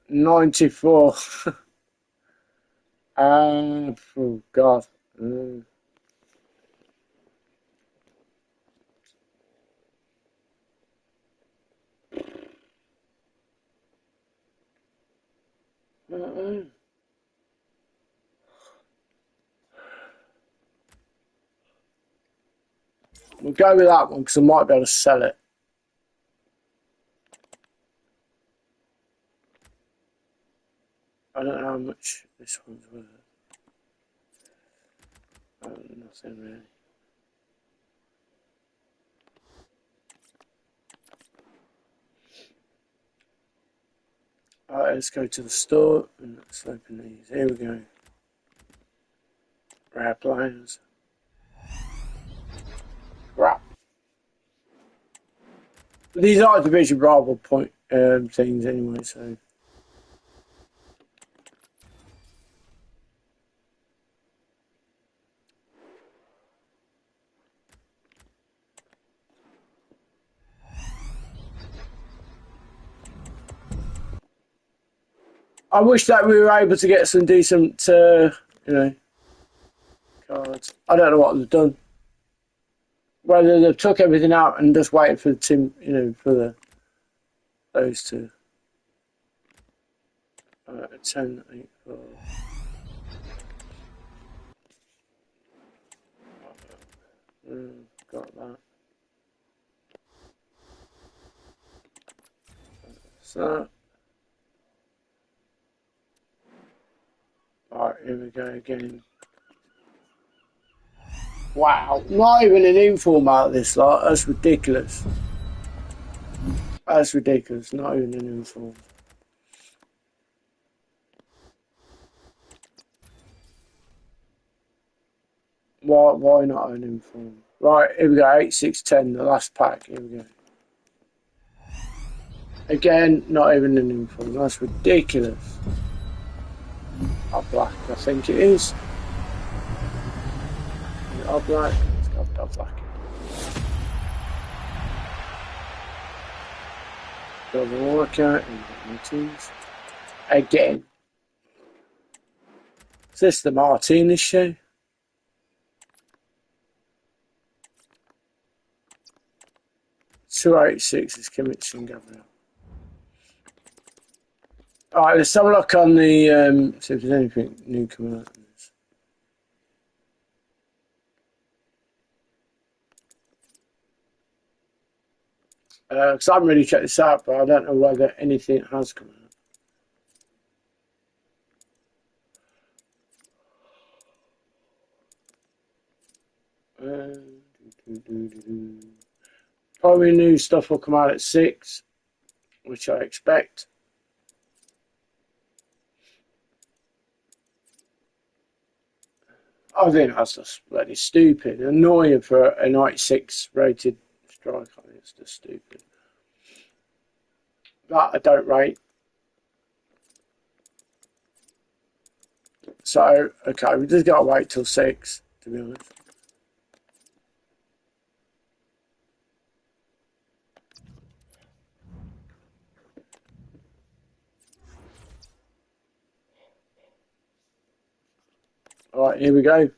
94. Oh god. We'll go with that one because I might be able to sell it. I don't know how much this one's worth. Nothing really. Alright, let's go to the store and let's open these. Here we go. Rare players. Crap. These are division rival point things anyway, so. I wish that we were able to get some decent, you know, cards. I don't know what they've done. Whether they've took everything out and just waited for the team, you know, for those two. 10, 8, 4. Got that. So, right, here we go again. Wow, not even an inform out of this lot. That's ridiculous. That's ridiculous. Not even an inform. Why not an inform? Right, here we go. 8, 6, 10. The last pack. Here we go. Again, not even an inform. That's ridiculous. Black, I think it is. Black. It's got to be black. Double Walker and Martinez. Again. Is this the Martinez show? $286 is Kimmich and Gabriel. Alright, let's have a look on the see if there's anything new coming out of this. Because I haven't really checked this out, but I don't know whether anything has come out. Probably new stuff will come out at 6, which I expect. I think that's just bloody stupid. Annoying for a 96 rated strike. I think it's just stupid. That I don't rate. So, okay, we just got to wait till 6, to be honest. Alright, here we go.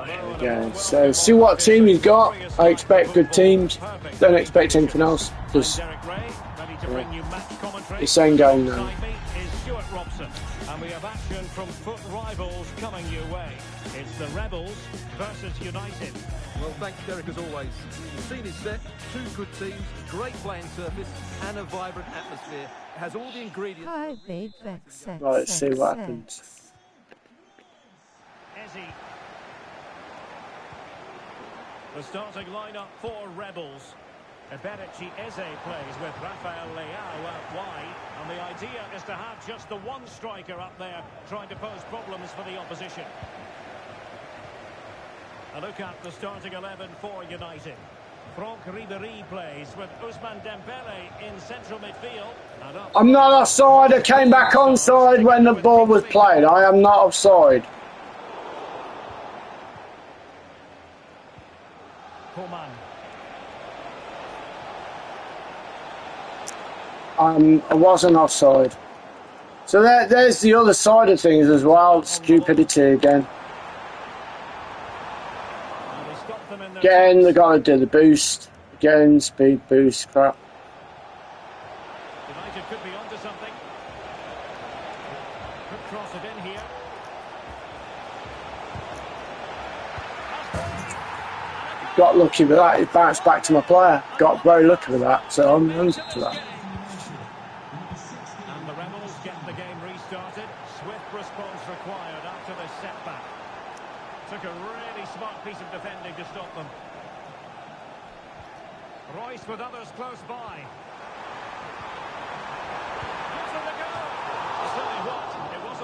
There we go. So see what team you've got. I expect good teams. Don't expect anything else. Just it's same game now. And we have action from foot rivals coming your way. It's the Rebels versus United. Well, thanks, Derek, as always. The scene is set, two good teams, great playing surface, and a vibrant atmosphere. It has all the ingredients. Hi, babe, Vex, Right, let's see what happens. Ezzy. The starting lineup for Rebels. Eberici Eze plays with Rafael Leao out wide, and the idea is to have just the one striker up there trying to pose problems for the opposition. A look at the starting 11 for United. Franck Ribéry plays with Ousmane Dembele in central midfield. And I'm not offside. I came back onside when the ball was played. I am not offside. Coman. I wasn't offside. So there's the other side of things as well. Stupidity again. Again, they're going to do the boost. Again, speed boost crap. United could be onto something. Could cross it in here. Got lucky with that. It bounced back to my player. Got very lucky with that. So I'm up to that. And the Rebels get the game restarted. Swift response required after this setback. Took a really smart piece of defending to stop them. Royce with others close by.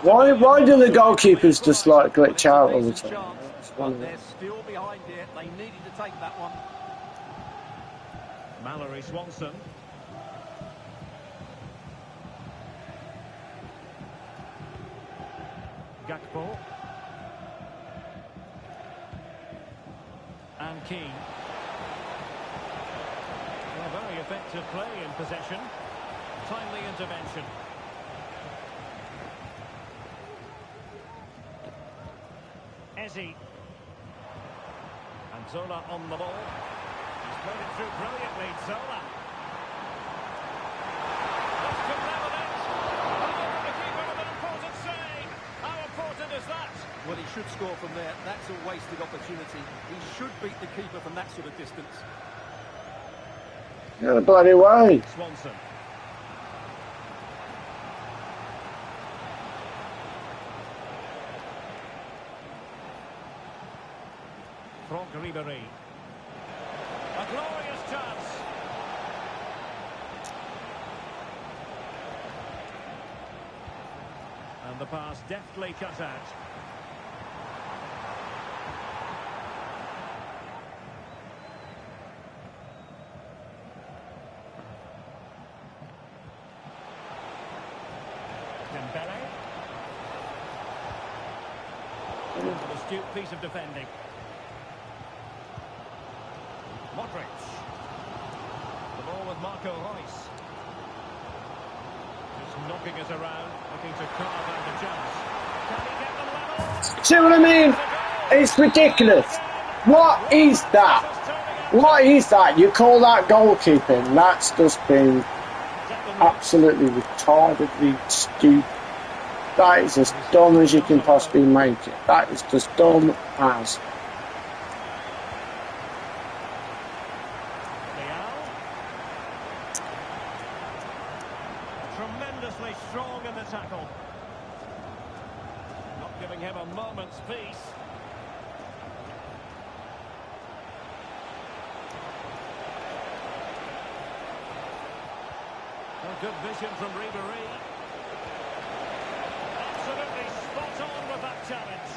Why do the goalkeepers just like glitch out all the time? But they're still behind here. They needed to take that one. Mallory Swanson. Gakpo. And Keane. A very effective play in possession. Timely intervention. Eze. And Zola on the ball. He's played it through brilliantly, Zola. This could level it. Oh, the keeper with an important save. How important is that? Well, he should score from there. That's a wasted opportunity. He should beat the keeper from that sort of distance. Get the bloody way. Swanson. Franck Ribéry. A glorious chance. And the pass deftly cut out. Dembele. An astute piece of defending. Modric. The ball with Marco Reus. Just knocking it around, looking to carve out a chance. Can he get the level? See what I mean? It's ridiculous. What is that? What is that? You call that goalkeeping? That's just been absolutely retardedly stupid. That is as dumb as you can possibly make it. That is just dumb as. Tremendously strong in the tackle. Not giving him a moment's peace. A good vision from Ribéry. Absolutely spot on with that challenge.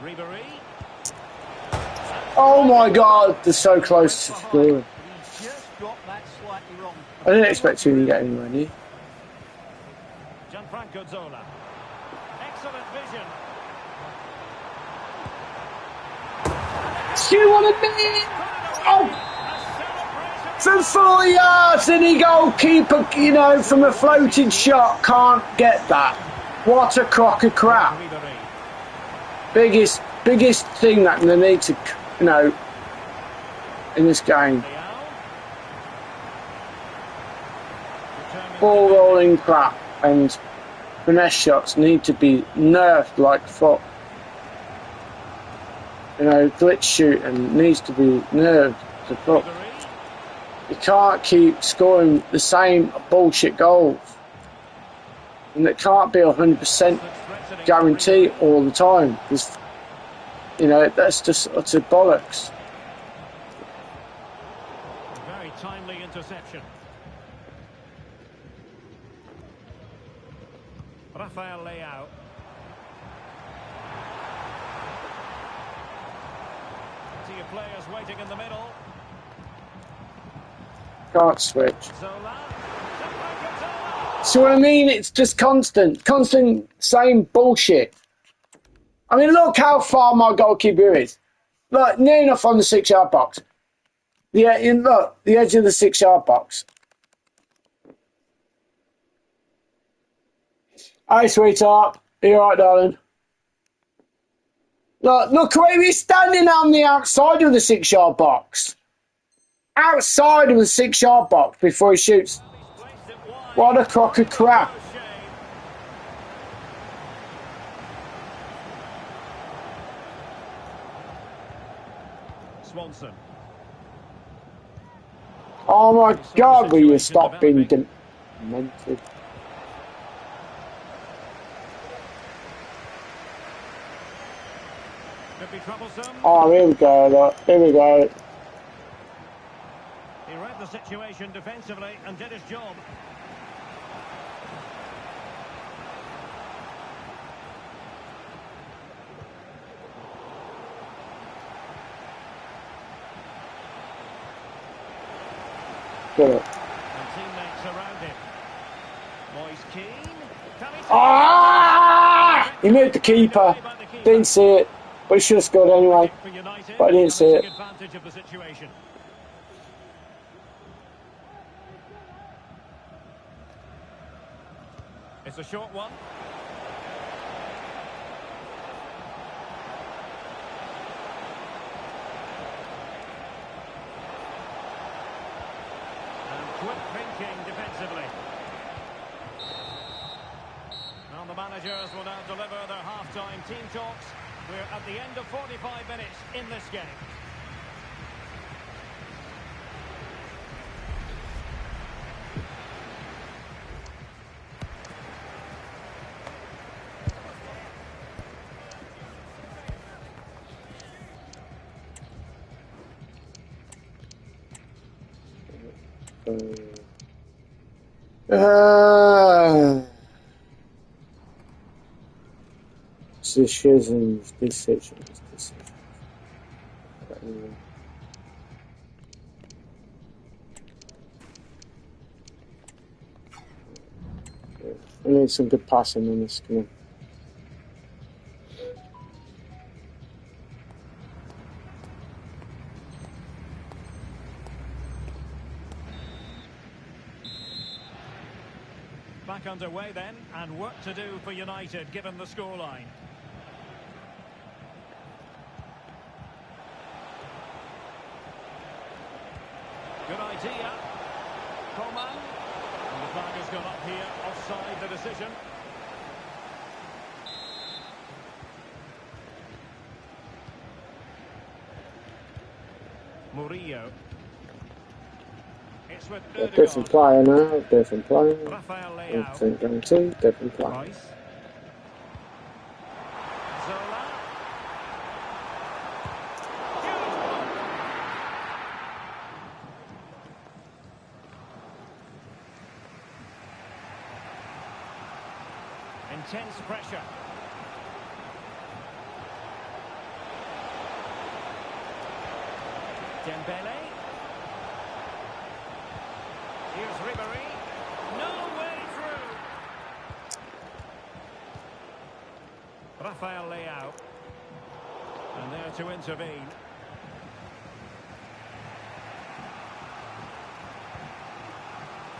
Ribéry. Oh my God, they're so close to scoring. He just got that slightly wrong. I didn't expect you to get anywhere near. Gianfranco Zola. Excellent vision. See what I mean? Oh! From 4 yards, any goalkeeper, you know, from a floating shot can't get that. What a crock of crap. Biggest thing that they need to, you know, in this game. Ball rolling crap and finesse shots need to be nerfed like fuck. You know, glitch shooting needs to be nerfed to fuck. You can't keep scoring the same bullshit goals. And it can't be 100% guarantee all the time. Because, you know, that's just utter bollocks. Very timely interception. Rafael Leao. See players waiting in the middle. Can't switch. Zola. See what I mean? It's just constant same bullshit. I mean, look how far my goalkeeper is. Look, near enough on the 6-yard box. Yeah, look, the edge of the 6-yard box. Hey, sweetheart. Are you alright, darling? Look where he's standing on the outside of the 6-yard box. Outside of the 6-yard box before he shoots. What a crock of crap. Swanson. Oh my God, will you stop being demented? Could be troublesome. Oh, here we go, look. Here we go. He read the situation defensively and did his job. Got it. And teammates around him. Moise Keane. Can he Ah! He made the keeper. Didn't see it, but he should have scored anyway. for United? But I didn't see it. Taking advantage of the situation. It's a short one. And quick thinking defensively. Now the managers will now deliver their half-time team talks. We're at the end of 45 minutes in this game. Decisions. I need some good passing on this. Come on. Back underway then, and work to do for United given the scoreline. Good idea. Coman. And the flag has gone up here, offside the decision. Murillo. It's with Different Ødegaard. player now, different player. Rafael Leao. Different guarantee, different player. Rice. Zola. Intense pressure. Dembele. Here's Ribéry. No way through. Rafael Leao. And there to intervene.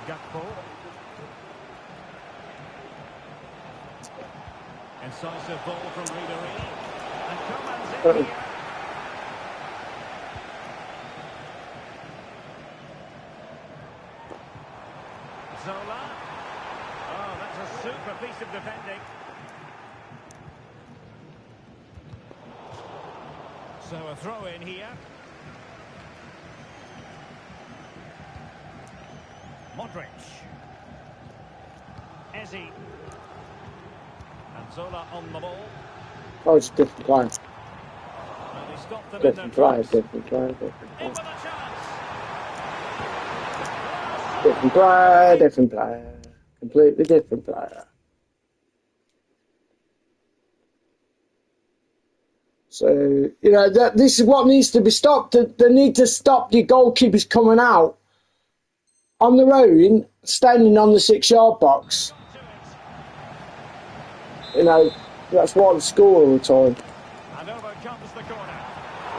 Gakpo. Incisive ball from Ribéry. And Coman's in here. Zola. Oh, that's a super piece of defending. So a throw in here. Modric. Eze. And Zola on the ball. Oh, it's a different player. And he stopped them Different in their player, tracks. different player, In different with player. a chance. Different player, different player. Completely different player. So, you know, this is what needs to be stopped. They need to stop the goalkeepers coming out on their own, standing on the 6-yard box. You know, that's what the score all the time. And over comes the corner.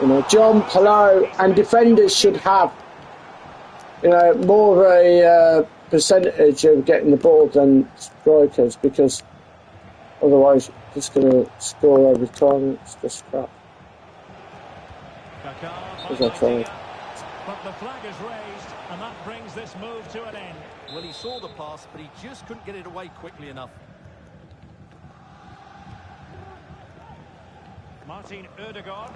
You know, jump, hello, and defenders should have, you know, more of a percentage of getting the ball than strikers, because otherwise you're just going to score every time. It's just crap. As I tried. But the flag is raised, and that brings this move to an end. Well, he saw the pass, but he just couldn't get it away quickly enough. Martin Ødegaard.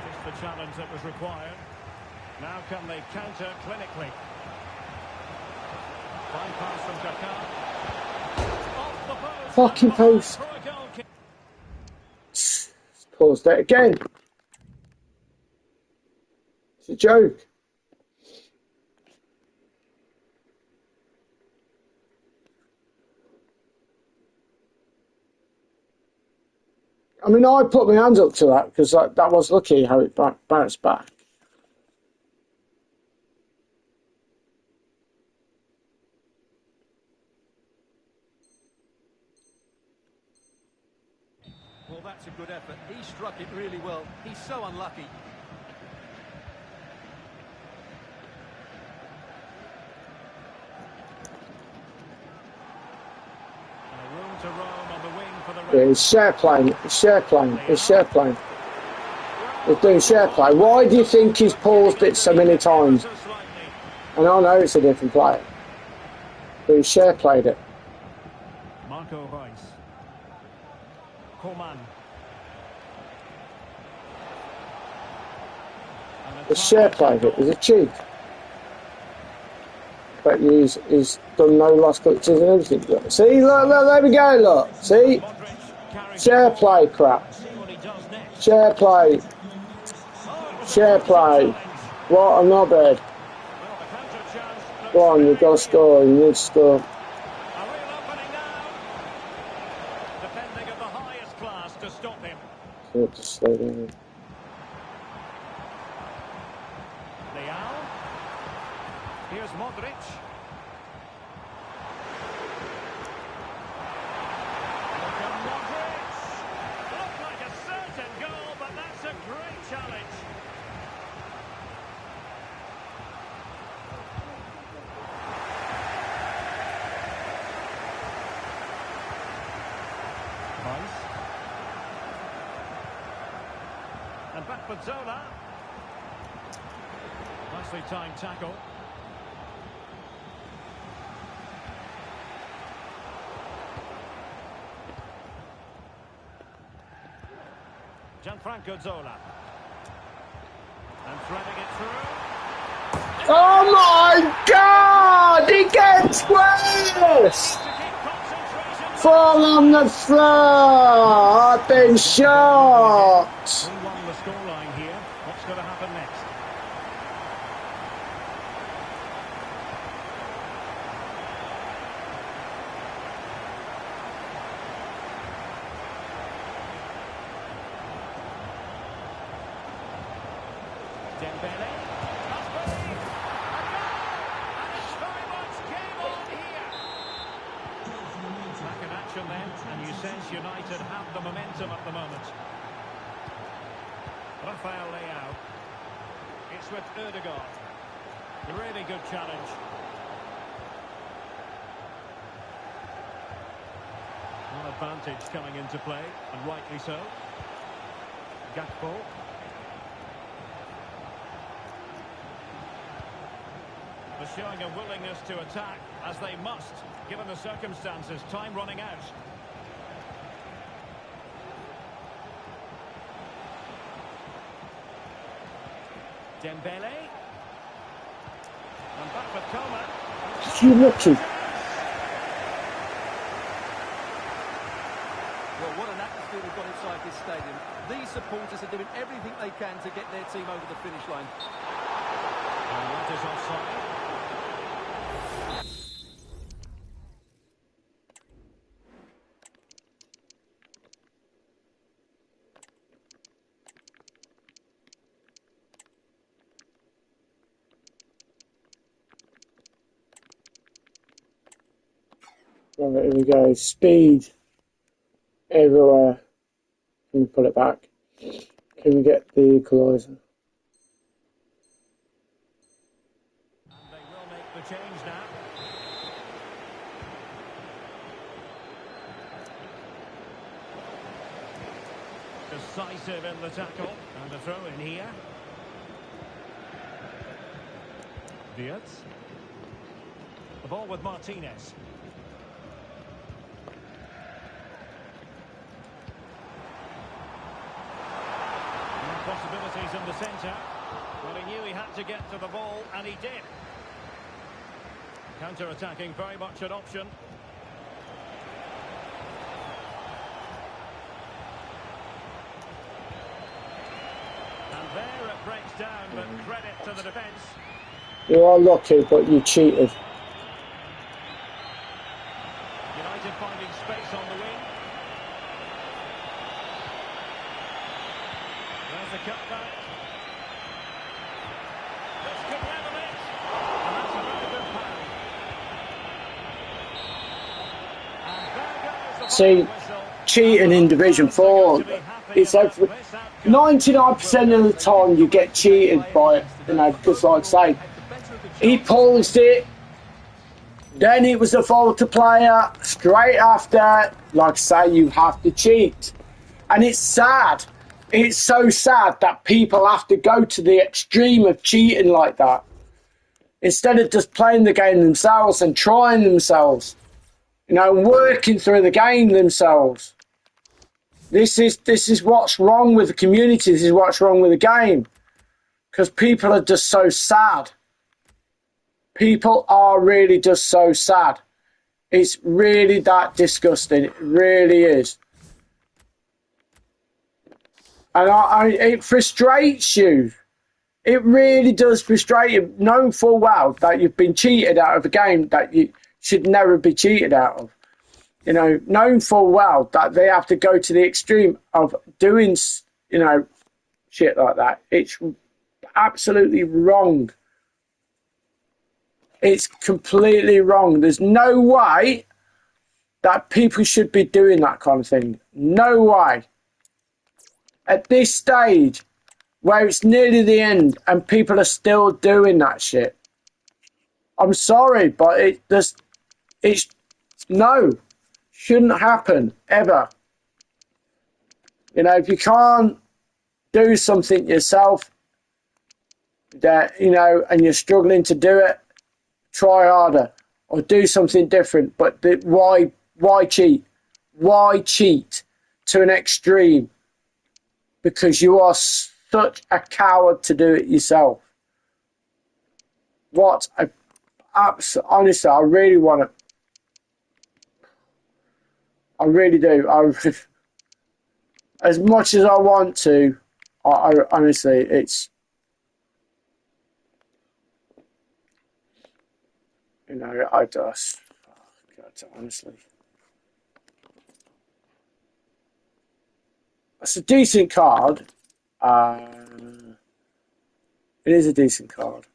Just the challenge that was required. Now can they counter clinically? Fine pass from Kaká. Off the post. Fucking post. For a goal kick. Paused it again. It's a joke. I mean, I put my hands up to that because that was lucky how it bounced back. Well, that's a good effort. He struck it really well. He's so unlucky. And a room to roam on the wing for the Yeah, it's share playing. It's share playing. It's share playing. He's doing share play. Why do you think he's paused it so many times? so slightly. And I know it's a different player, but he share played it. Marco Reus. Coman. The share played it. He's a cheat. But he's done no lost touches and everything. Look. See, look, there we go, look. See? Modric carries Share the ball. play crap. See what he does next. Share play. Oh, it was a Share crucial play. challenge. What a knobhead. Well, the counter chance looks Go on, you've got to very score. You need to score. A real opening now. Defending of the highest class to stop him. So you have to slow down. Leao. Here's Modric. Look at Modric. Looked like a certain goal, but that's a great challenge. Rice. And back with Zola. Nicely timed tackle. Gianfranco Zola. And threading it through. Oh my God! He gets worse! To keep concentration. Fall on the floor! I've been shot! 3-1 the scoreline here. What's going to happen next? Dembele. Must be. A goal! And it's very much game on here. Back in action then, and you sense United have the momentum at the moment. Rafael Leao. It's with Ødegaard. Really good challenge. One advantage coming into play, and rightly so. Gakpo. They're showing a willingness to attack, as they must, given the circumstances. Time running out. Dembele. And back with Coman. You lucky. Well, what an atmosphere we've got inside this stadium. These supporters are doing everything they can to get their team over the finish line. And that is offside. Right, here we go. Speed everywhere. Can we pull it back? Can we get the equaliser? And they will make the change now. Decisive in the tackle. And the throw in here. Diaz. The ball with Martinez. Possibilities in the centre. Well, he knew he had to get to the ball, and he did. Counter-attacking, very much an option. And There it breaks down, but credit to the defence. You are lucky, but you cheated. United finding space on the wing. There's a cutback. This could level it. And that's a very good pound. And there goes the See, final whistle. cheating in Division 4, it's every 99% of the time you get cheated by it, you know, because like I say, he paused it, then it was a fault to player, straight after, like I say, you have to cheat. And it's sad, it's so sad that people have to go to the extreme of cheating like that, instead of just playing the game themselves and trying themselves, you know, working through the game themselves. This is what's wrong with the community. This is what's wrong with the game. Because people are just so sad. People are really just so sad. It's really that disgusting. It really is. And it frustrates you. It really does frustrate you. Knowing full well that you've been cheated out of a game that you should never be cheated out of. You know, knowing full well that they have to go to the extreme of doing, you know, shit like that. It's absolutely wrong. It's completely wrong. There's no way that people should be doing that kind of thing. No way. At this stage, where it's nearly the end and people are still doing that shit. I'm sorry, but it's no. Shouldn't happen, ever. You know, if you can't do something yourself, that, you know, and you're struggling to do it, try harder or do something different. But why cheat? Why cheat to an extreme? Because you are such a coward to do it yourself. Honestly, I really want to. I really do. As much as I want to, I honestly, it's, you know, I just, oh God, honestly. It's a decent card. It is a decent card.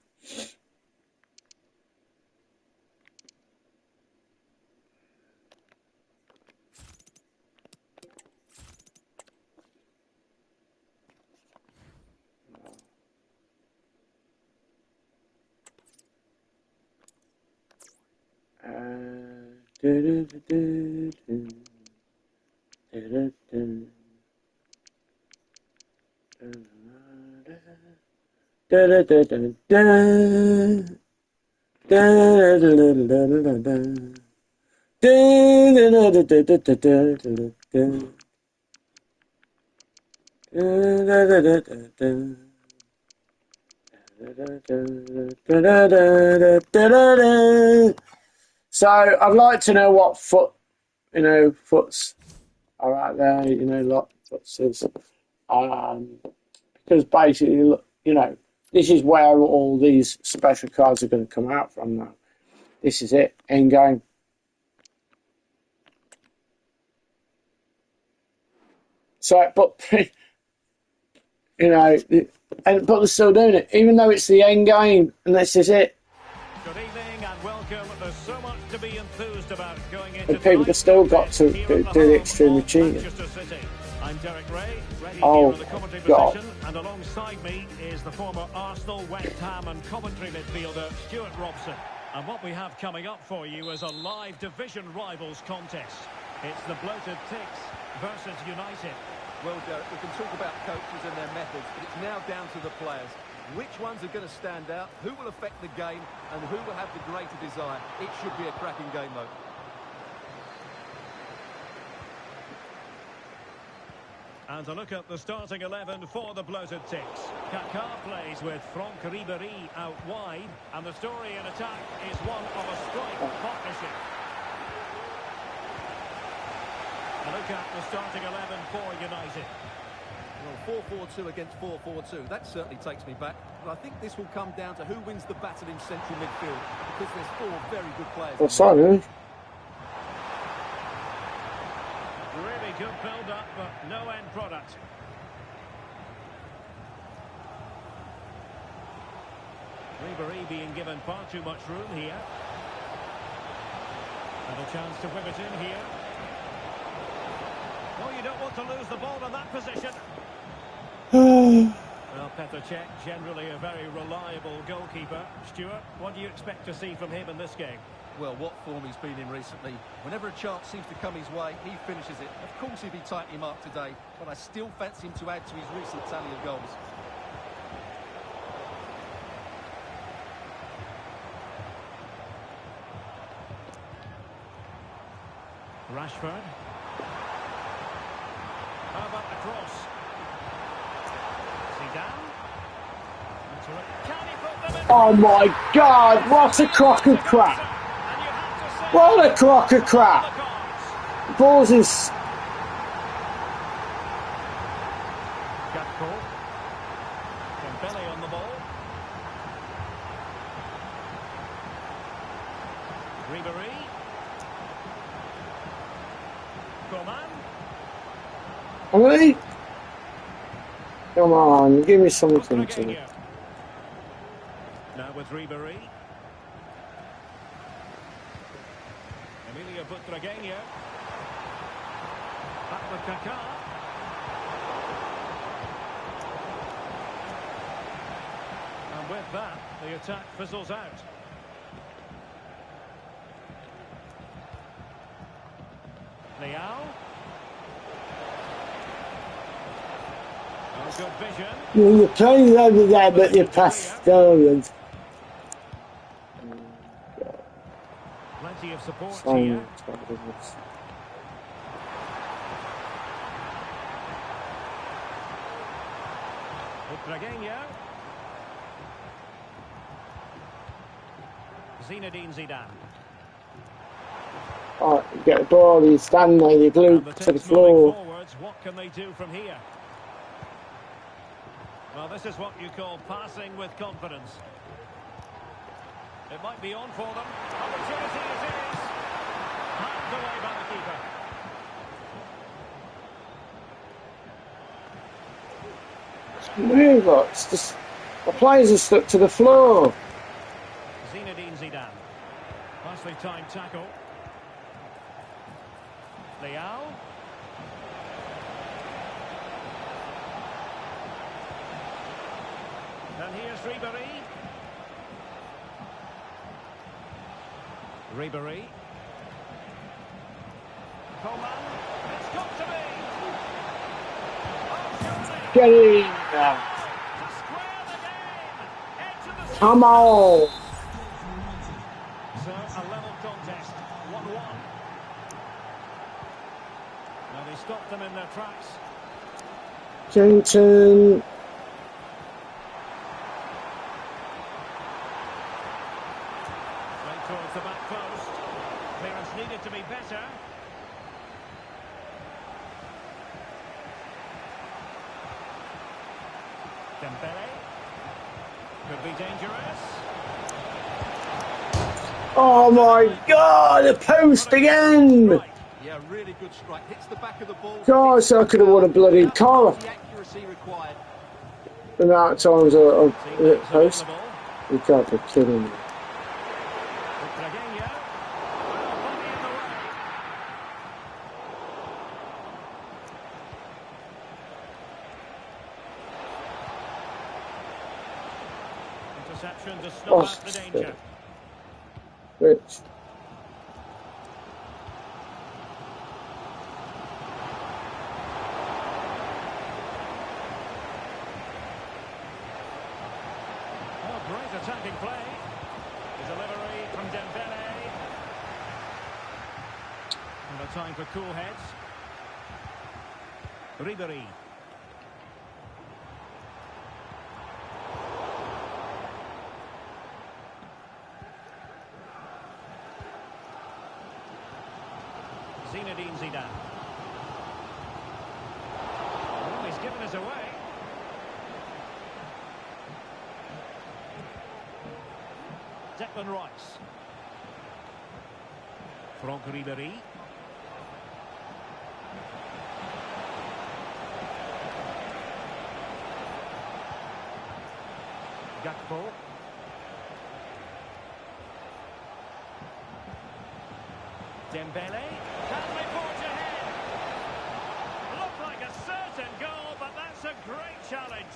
So I'd like to know what foots are out there, you know, lot foots is, because basically, you know, this is where all these special cards are going to come out from now. This is it, end game. So, but you know, but they're still doing it, even though it's the end game, and this is it. Good evening and welcome. There's so much to be enthused about going into. And people have still got to do the extreme cheating. I'm Derek Ray, ready Oh, here in the commentary God. position, and alongside me is the former Arsenal, West Ham and Coventry midfielder Stuart Robson. And what we have coming up for you is a live division rivals contest. It's the Bloated Ticks versus United. Well, Derek, we can talk about coaches and their methods, but it's now down to the players. Which ones are going to stand out, who will affect the game, and who will have the greater desire? It should be a cracking game, though. And a look at the starting 11 for the Bloated Ticks. Kaká plays with Franck Ribéry out wide, and the story in attack is one of a strike partnership. A look at the starting 11 for United. Well, 4-4-2 against 4-4-2, that certainly takes me back. But I think this will come down to who wins the battle in central midfield, because there's 4 very good players. Well, sorry. Really good build-up, but no end product. Ribery being given far too much room here. And a chance to whip it in here. Oh, you don't want to lose the ball in that position. Well, Petr Cech, generally a very reliable goalkeeper. Stuart, what do you expect to see from him in this game? Well, what form he's been in recently. Whenever a chance seems to come his way, he finishes it. Of course he'll be tightly marked today, but I still fancy him to add to his recent tally of goals. Rashford. How about the cross? Zidane. Can he put them in? Oh my God! What a crock of crap! What a crock of crap! Balls is. Gakpo. Dembele on the ball. Ribery. Coman. Really? Come on, give me something to. Butragueño. Now with Ribery. Emilio Butragueño. Back with Kaká. And with that, the attack fizzles out. Leao. Oh, good vision. You're playing over there, but you passed down. Plenty of support Oh, here. goodness. Butragueño. Zinedine Zidane. Oh, you get the ball, you stand there, you glue And the to the team's moving floor. forwards. What can they do from here? Well, this is what you call passing with confidence. It might be on for them. Opportunity it is. Handed away by the keeper. Move on. It's just, the players are stuck to the floor. Zinedine Zidane. Nicely timed tackle. Leao. And here's Ribery. Ribery. Coman. It's got to be. Oh, surely. Get in there. To square the game. Into the Come on. So, a level contest, 1-1. Now they stopped them in their tracks. Jenton. Right towards the back post. Clearance needed to be better. Dembele. Could be dangerous. Oh my God, the post again. Right. Yeah, really good strike. Hits the back of the ball. God, so I could have won a bloody car. The accuracy required. The amount of times I hit Teammates post. available. You can't be kidding me. Butragueño. Well, body in the way. Interception to snuff Oh, out the danger. Rich. Oh, great attacking play. The delivery from Dembele. And a time for cool heads. Ribery. Zinedine Zidane. Oh, he's given us away. Declan Rice. Franck Ribéry. Gakpo. Dembele. Can they forge ahead? Looked like a certain goal, but that's a great challenge.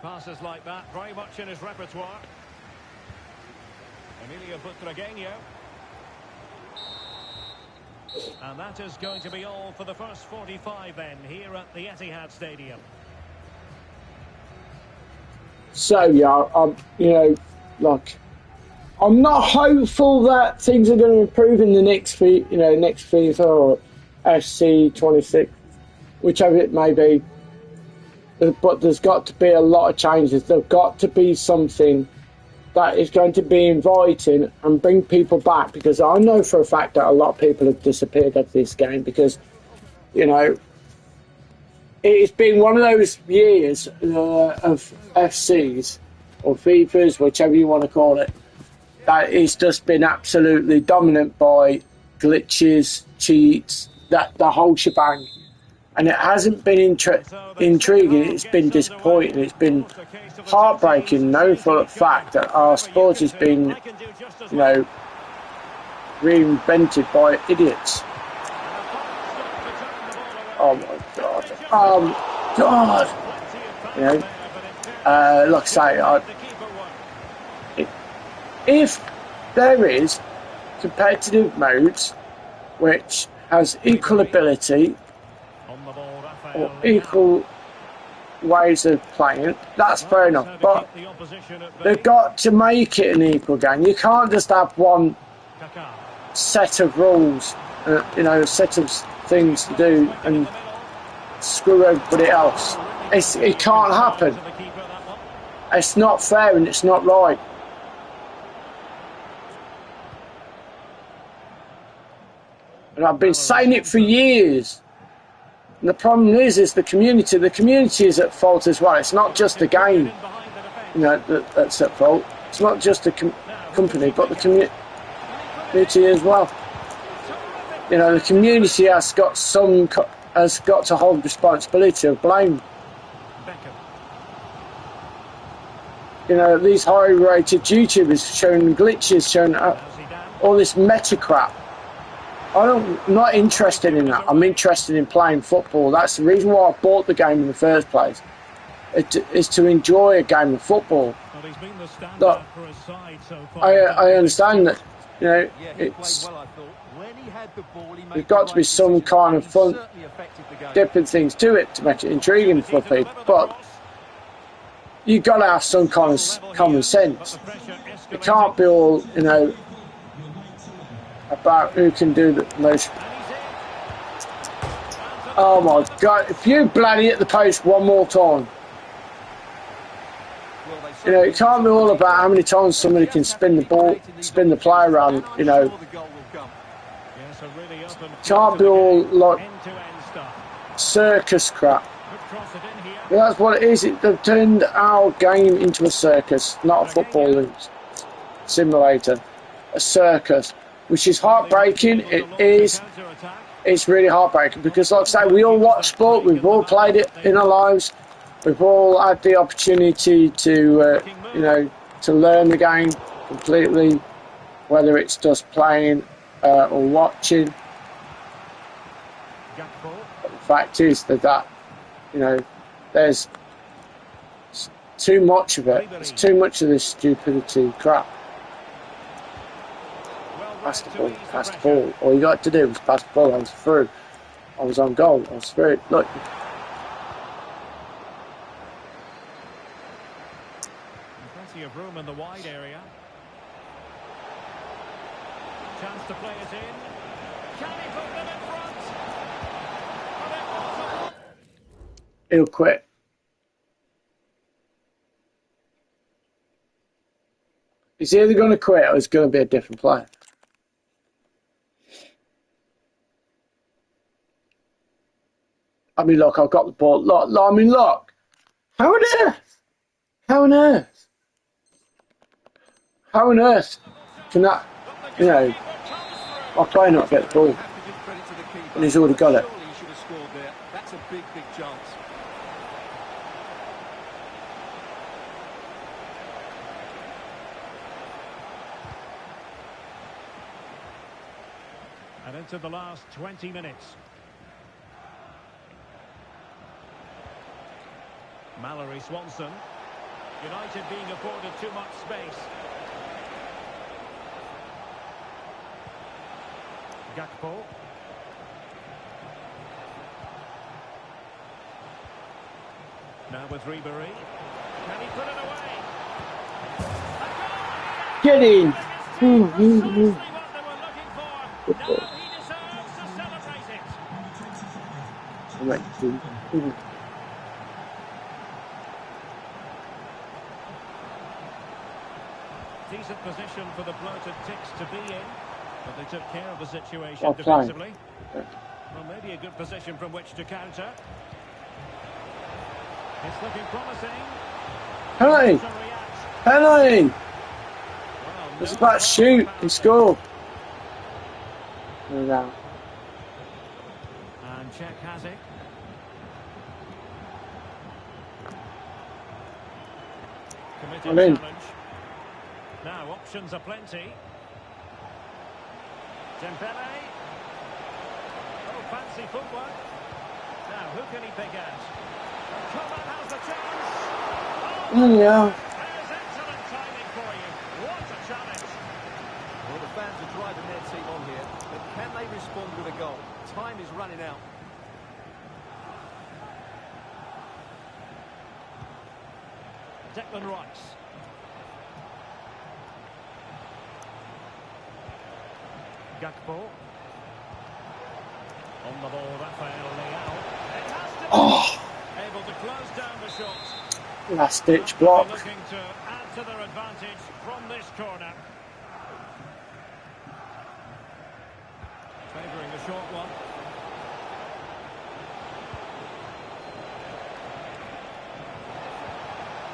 Passes like that, very much in his repertoire. Emilio Butragueño. And that is going to be all for the first 45 then, here at the Etihad Stadium. So yeah, I'm not hopeful that things are going to improve in the next FIFA or FC26, whichever it may be. But there's got to be a lot of changes. There's got to be something that is going to be inviting and bring people back, because I know for a fact that a lot of people have disappeared at this game because, it's been one of those years of FCs or FIFAs, whichever you want to call it, that it's just been absolutely dominant by glitches, cheats, the whole shebang. And it hasn't been intriguing, it's been disappointing, it's been heartbreaking, knowing for a fact that our sport has been, reinvented by idiots. Oh my God. God. Like I say, if there is competitive modes which has equal ability or equal ways of playing, that's fair enough. But they've got to make it an equal game. You can't just have one set of rules, a set of things to do and screw everybody else. It can't happen. It's not fair and it's not right. And I've been saying it for years. And the problem is the community. The community is at fault as well. It's not just the game, that's at fault. It's not just the company, but the community as well. The community has got to hold responsibility of blame. These high-rated YouTubers showing glitches, showing all this meta crap. I'm not interested in that. I'm interested in playing football. That's the reason why I bought the game in the first place. Is to enjoy a game of football. Look, I understand that, it's there's got to be some kind of fun, different things to it to make it intriguing for people. But you've got to have some kind of common sense. It can't be all, about who can do the most. Oh my God, if you bloody hit the post one more time. It can't be all about how many times somebody can spin the ball, spin the player around, It can't be all like circus crap. But that's what it is. They've turned our game into a circus, not a football simulator. A circus. Which is heartbreaking. It is. It's really heartbreaking because, like I say, we all watch sport. We've all played it in our lives. We've all had the opportunity to, to learn the game completely, whether it's just playing or watching. But the fact is that there's too much of it. There's too much of this stupidity crap. Pass the ball. All you got to do was pass the ball. I was through. I was on goal. I was through. Look. Plenty of room in the wide area. Chance to play it in. Can he put them in front? He'll quit. He's either going to quit or it's going to be a different player. I mean, look, I've got the ball. Look, I mean, look. How on earth? How on earth? How on earth can that, you know, my player not get the ball? And he's already got it. Surely he should have scored there. That's a big chance. And into the last 20 minutes. Mallory Swanson. United being afforded too much space. Gakpo. Now with Ribery. Can he put it away? Get in! Precisely what they were looking for. Now he deserves to celebrate it. Decent position for the bloated Ticks to be in, but they took care of the situation defensively. Well, maybe a good position from which to counter. It's looking promising. Penalty! Penalty! Well, It's about to shoot and score. And Czech has it. Committed I'm in. challenge. Now options are plenty. Dembele. Oh, fancy footwork. Now who can he pick out? Coman has the chance. Oh, Yeah. there's excellent timing for you. What a challenge. Well, the fans are driving their team on here, but can they respond with a goal? Time is running out. Declan Rice. Gakpo. On the ball, Rafael Leao. It has to be able to close down the shot. Last ditch block. Looking to add to their advantage from this corner. Favouring the short one.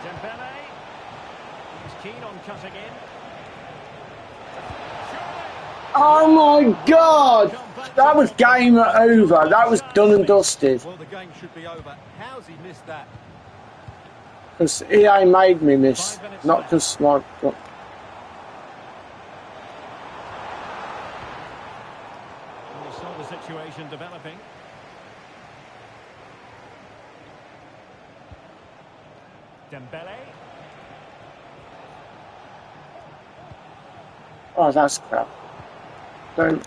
Dembele. He's keen on cutting in. Oh my God! That was game over. That was done and dusted. Well, the game should be over. How's he missed that? Because EA made me miss, not because my. We saw the situation developing. Dembele. Oh, that's crap. Don't.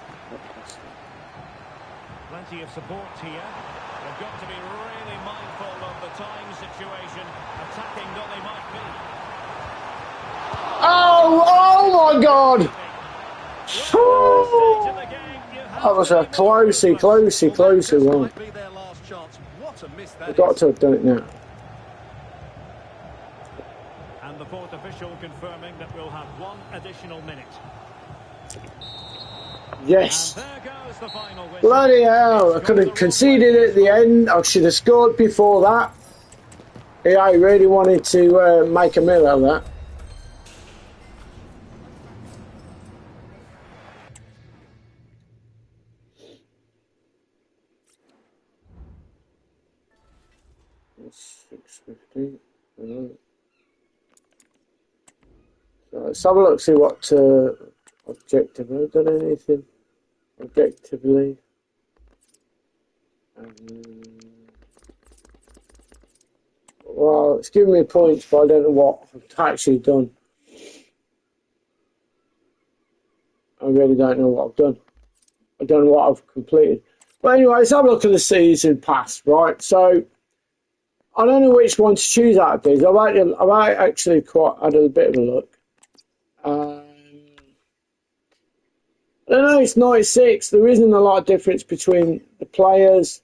Plenty of support here. They've got to be really mindful of the time situation, attacking though they might be. Oh my God! Stage of the game, you have That was a closey one. Might be their last chance. What a miss that We've got is. to have done it now. And the fourth official confirming that we'll have one additional minute. Yes. And there goes the final whistle. Bloody hell! I could have conceded at the end. I should have scored before that. Yeah, I really wanted to make a mill of that. It's 6:50. So let's have a look. See what objectively. I've done anything objectively. Well, it's giving me points, but I don't know what I've actually done. I really don't know what I've done. I don't know what I've completed. But anyway, let's have a look at the season pass, right? So, I don't know which one to choose out of these. I've actually quite had a bit of a look. I don't know, it's 96. There isn't a lot of difference between the players.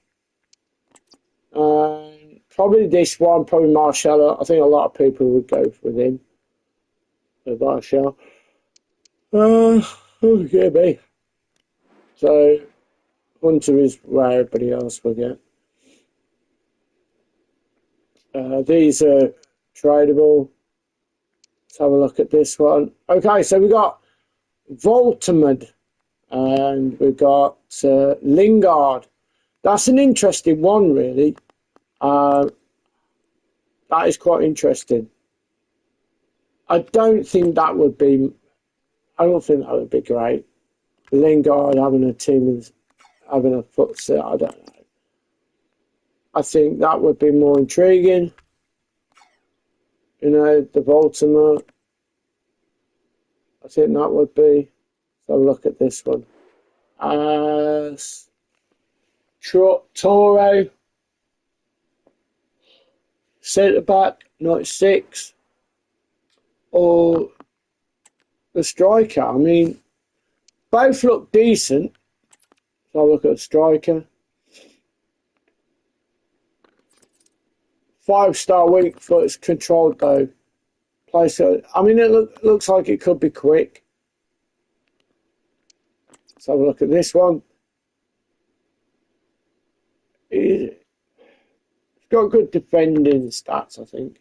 Probably this one, probably Marcelo. I think a lot of people would go with him. Marcelo. Okay. So, Hunter is where everybody else will get. These are tradable. Let's have a look at this one. Okay, so we got Voltamid and we got Lingard. That's an interesting one, really. That is quite interesting. I don't think that would be great. Lingard having a team with having a foot set, I don't know. I think that would be more intriguing. You know, the Baltimore. I think that would be. So look at this one. Toro. Centre back, 96. Or the striker. I mean, both look decent. So I'll look at the striker. 5-star weak foot is controlled though. I mean, it looks like it could be quick. Let's have a look at this one. It's got good defending stats, I think.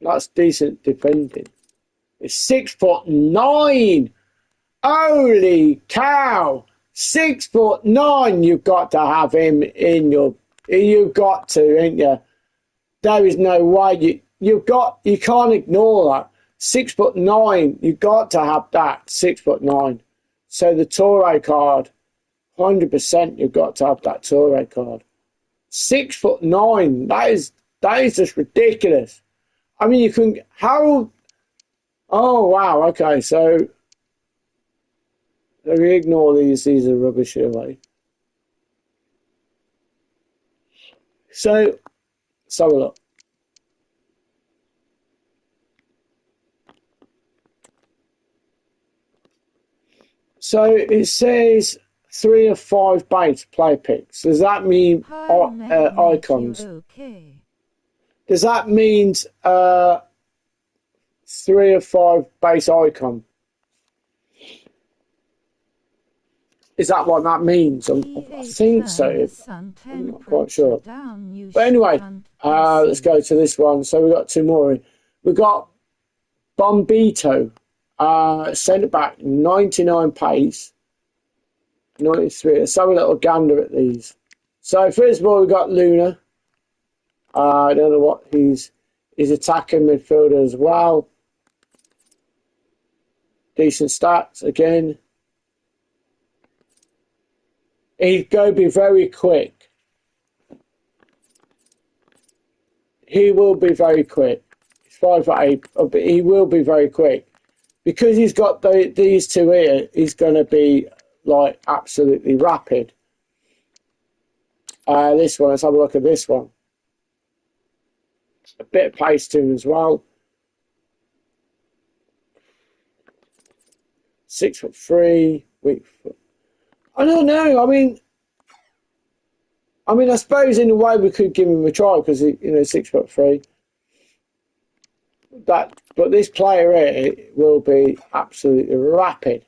That's decent defending. It's 6'9". Holy cow! 6'9". You've got to have him in your. You've got to, ain't you? There is no way you can't ignore that. 6'9". You've got to have that 6'9". So the Torre card, 100%. You've got to have that Torre card. 6'9". That is just ridiculous. I mean, you can Oh wow. Okay, so we ignore these. These are rubbish away. So let's have a look. So it says 3 of 5 base player picks. Does that mean icons? Okay. Does that mean 3 of 5 base icon? Is that what that means? I think so. I'm not quite sure. But anyway, let's go to this one. So we've got 2 more. We've got Bombito, centre back, 99 pace, 93. Let's have a little gander at these. So first of all, we've got Luna. I don't know what he's attacking midfielder as well. Decent stats again. He's going to be very quick. He will be very quick. He's 5'8", but he will be very quick. Because he's got these 2 here, he's going to be like absolutely rapid. This one, let's have a look at this one. A bit of pace to him as well. 6'3", weak foot. I don't know. I mean, I suppose in a way we could give him a try because he, 6'3". But this player here will be absolutely rapid,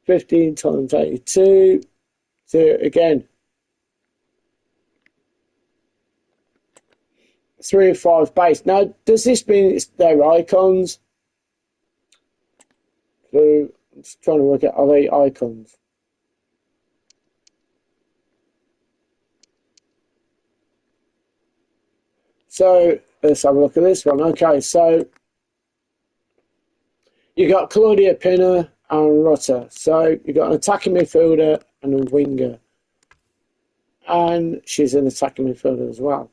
15 times 82. So again, 3 of 5 base. Now, does this mean it's their icons? So I'm just trying to work out, are they icons? So let's have a look at this one. Okay, so you got Claudia Pina and Rutter. So you got an attacking midfielder and a winger. And she's an attacking midfielder as well.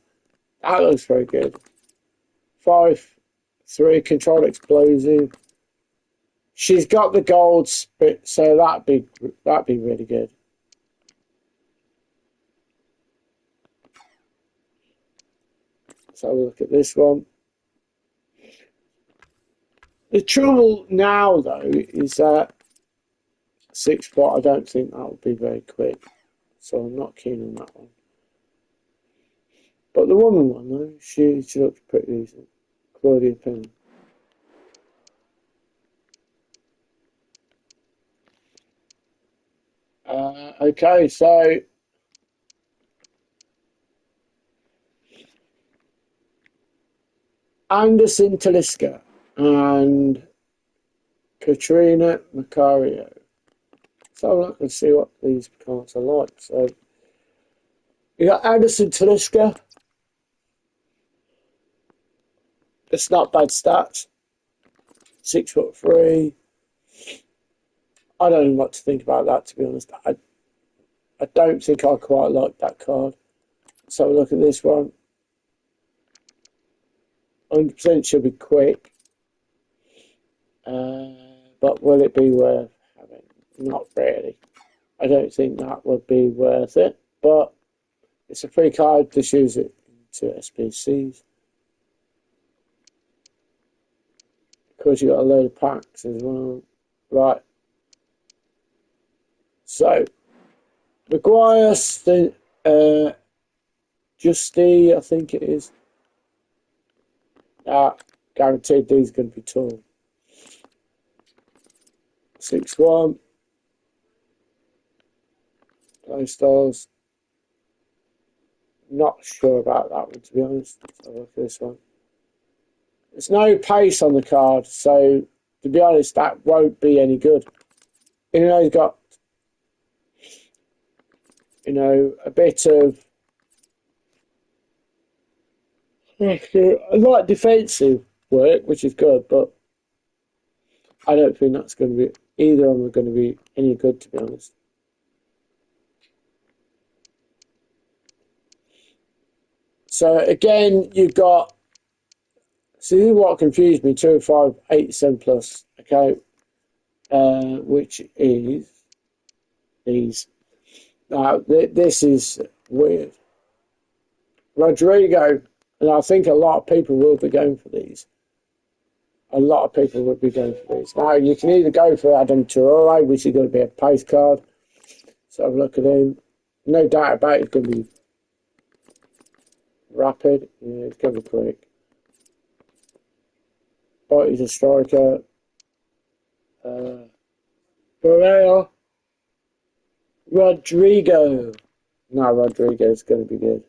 That looks very good. 5'3", controlled explosive. She's got the gold spit, so that'd be really good. Let's have a look at this one. The trouble now, though, is that 6 foot. I don't think that would be very quick, so I'm not keen on that one. But the woman one, though, she looks pretty decent. Claudia Pin. Okay, so Anderson Talisca and Katrina Macario. So I'm not going to see what these cards are like. So you got Anderson Talisca. It's not bad stats. 6'3". I don't know what to think about that, to be honest. I don't think I quite like that card. Let's have a look at this one. 100% should be quick. But will it be worth having? Not really. I don't think that would be worth it. But it's a free card. Just use it into SBCs. Of course, you've got a load of packs as well. Right. So, Maguire, Justy, I think it is. Guaranteed these are going to be tall. 6'1". Play styles. Not sure about that one, to be honest. Let's have a look at this one. There's no pace on the card, so to be honest, that won't be any good. Even though he's got, a bit of a light defensive work, which is good, but I don't think that's going to be, either of them are going to be any good, to be honest. So again, you've got, so this is what confused me, 205, 87 plus, okay, which is these. Now, this is weird. Rodrigo, and I think a lot of people will be going for these. A lot of people will be going for these. Now, you can either go for Adam Traore, which is going to be a pace card. So have a look at him. No doubt about it, it's going to be rapid. Yeah, it's going to be quick. But he's a striker. Barreal. Rodrigo. No, Rodrigo's going to be good.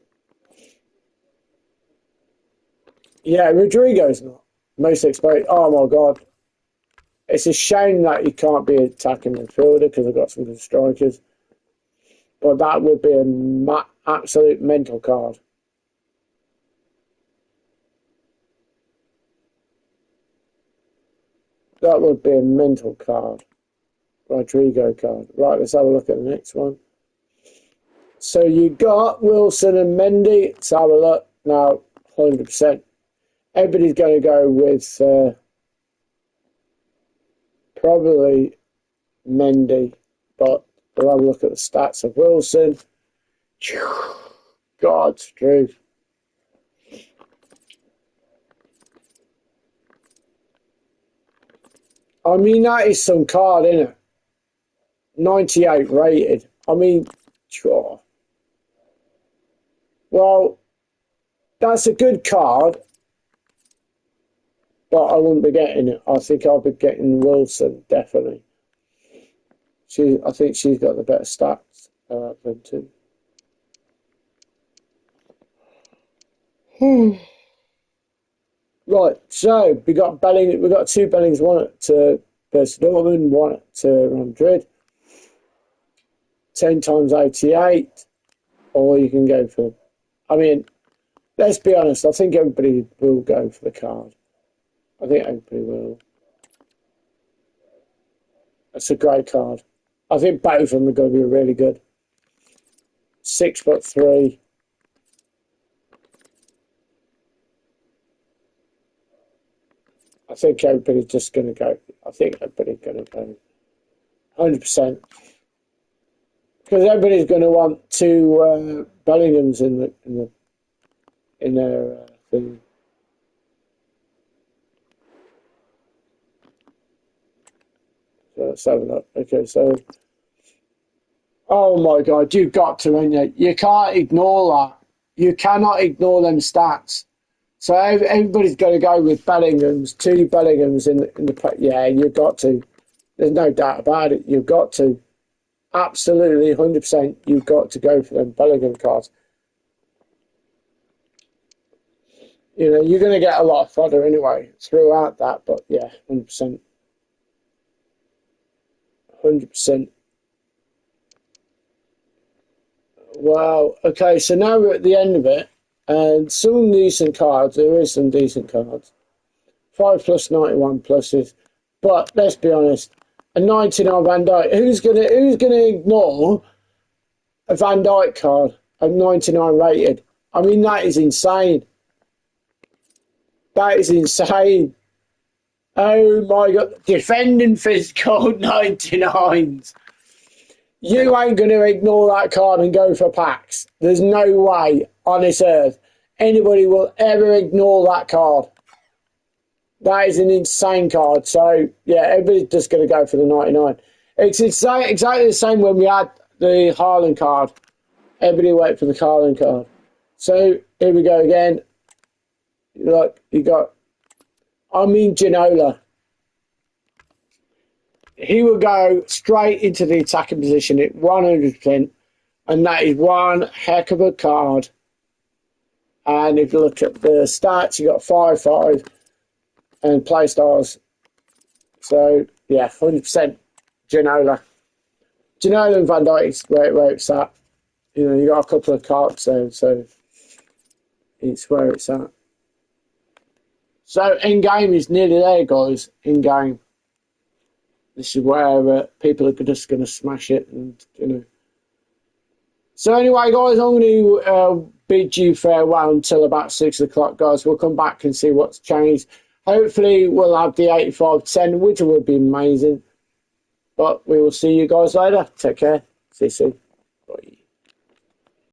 Yeah, Rodrigo's not. Most exposed. Oh my God. It's a shame that he can't be attacking midfielder because I've got some good strikers. But that would be an absolute mental card. That would be a mental card. Rodrigo card. Right, let's have a look at the next one. So you got Wilson and Mendy. Let's have a look. Now, 100%. Everybody's going to go with probably Mendy, but we'll have a look at the stats of Wilson. God's truth. I mean, that is some card, isn't it? 98 rated. I mean, sure. Well, that's a good card, but I wouldn't be getting it. I think I'll be getting Wilson, definitely. I think she's got the better stats than two. Right, so we got two Bellings, one at Borussia Dortmund, one at Real Madrid. 10 times 88, or you can go for. I mean, let's be honest. I think everybody will go for the card. I think everybody will. That's a great card. I think both of them are going to be really good. 6'3". I think everybody's just going to go. I think everybody's going to go 100%. Because everybody's going to want two Bellinghams in their thing. So let's have a look. Okay, so oh my God, you've got to, ain't you? You can't ignore that. You cannot ignore them stats. So everybody's going to go with Bellinghams, two Bellinghams in the yeah, you've got to. There's no doubt about it. You've got to. absolutely 100%, you've got to go for them Bellingham cards. You know, you're going to get a lot of fodder anyway throughout that, but yeah, 100%. 100%. Wow, okay, so now we're at the end of it, and some decent cards, there is some decent cards. 5 plus 91 pluses, but let's be honest, a 99 Van Dijk, who's gonna ignore a Van Dijk card, a 99 rated? I mean, that is insane. That is insane. Oh my God, defending physical 99s. You ain't going to ignore that card and go for packs. There's no way on this earth anybody will ever ignore that card. That is an insane card. So, yeah, everybody's just going to go for the 99. It's exactly the same when we had the Haaland card. Everybody went for the Haaland card. So, here we go again. Look, you got Ginola. He will go straight into the attacking position at 100%, and that is one heck of a card. And if you look at the stats, you got 5-5 and play styles. So yeah, 100% Ginola. Ginola and Van Dijk is where it's at. You know, you got a couple of cards there, so it's where it's at. So in game is nearly there, guys. In game. This is where people are just going to smash it, and you know. So anyway, guys, I'm going to bid you farewell until about 6 o'clock, guys. We'll come back and see what's changed. Hopefully, we'll have the 85-10, which would be amazing. But we will see you guys later. Take care. See you soon. Bye.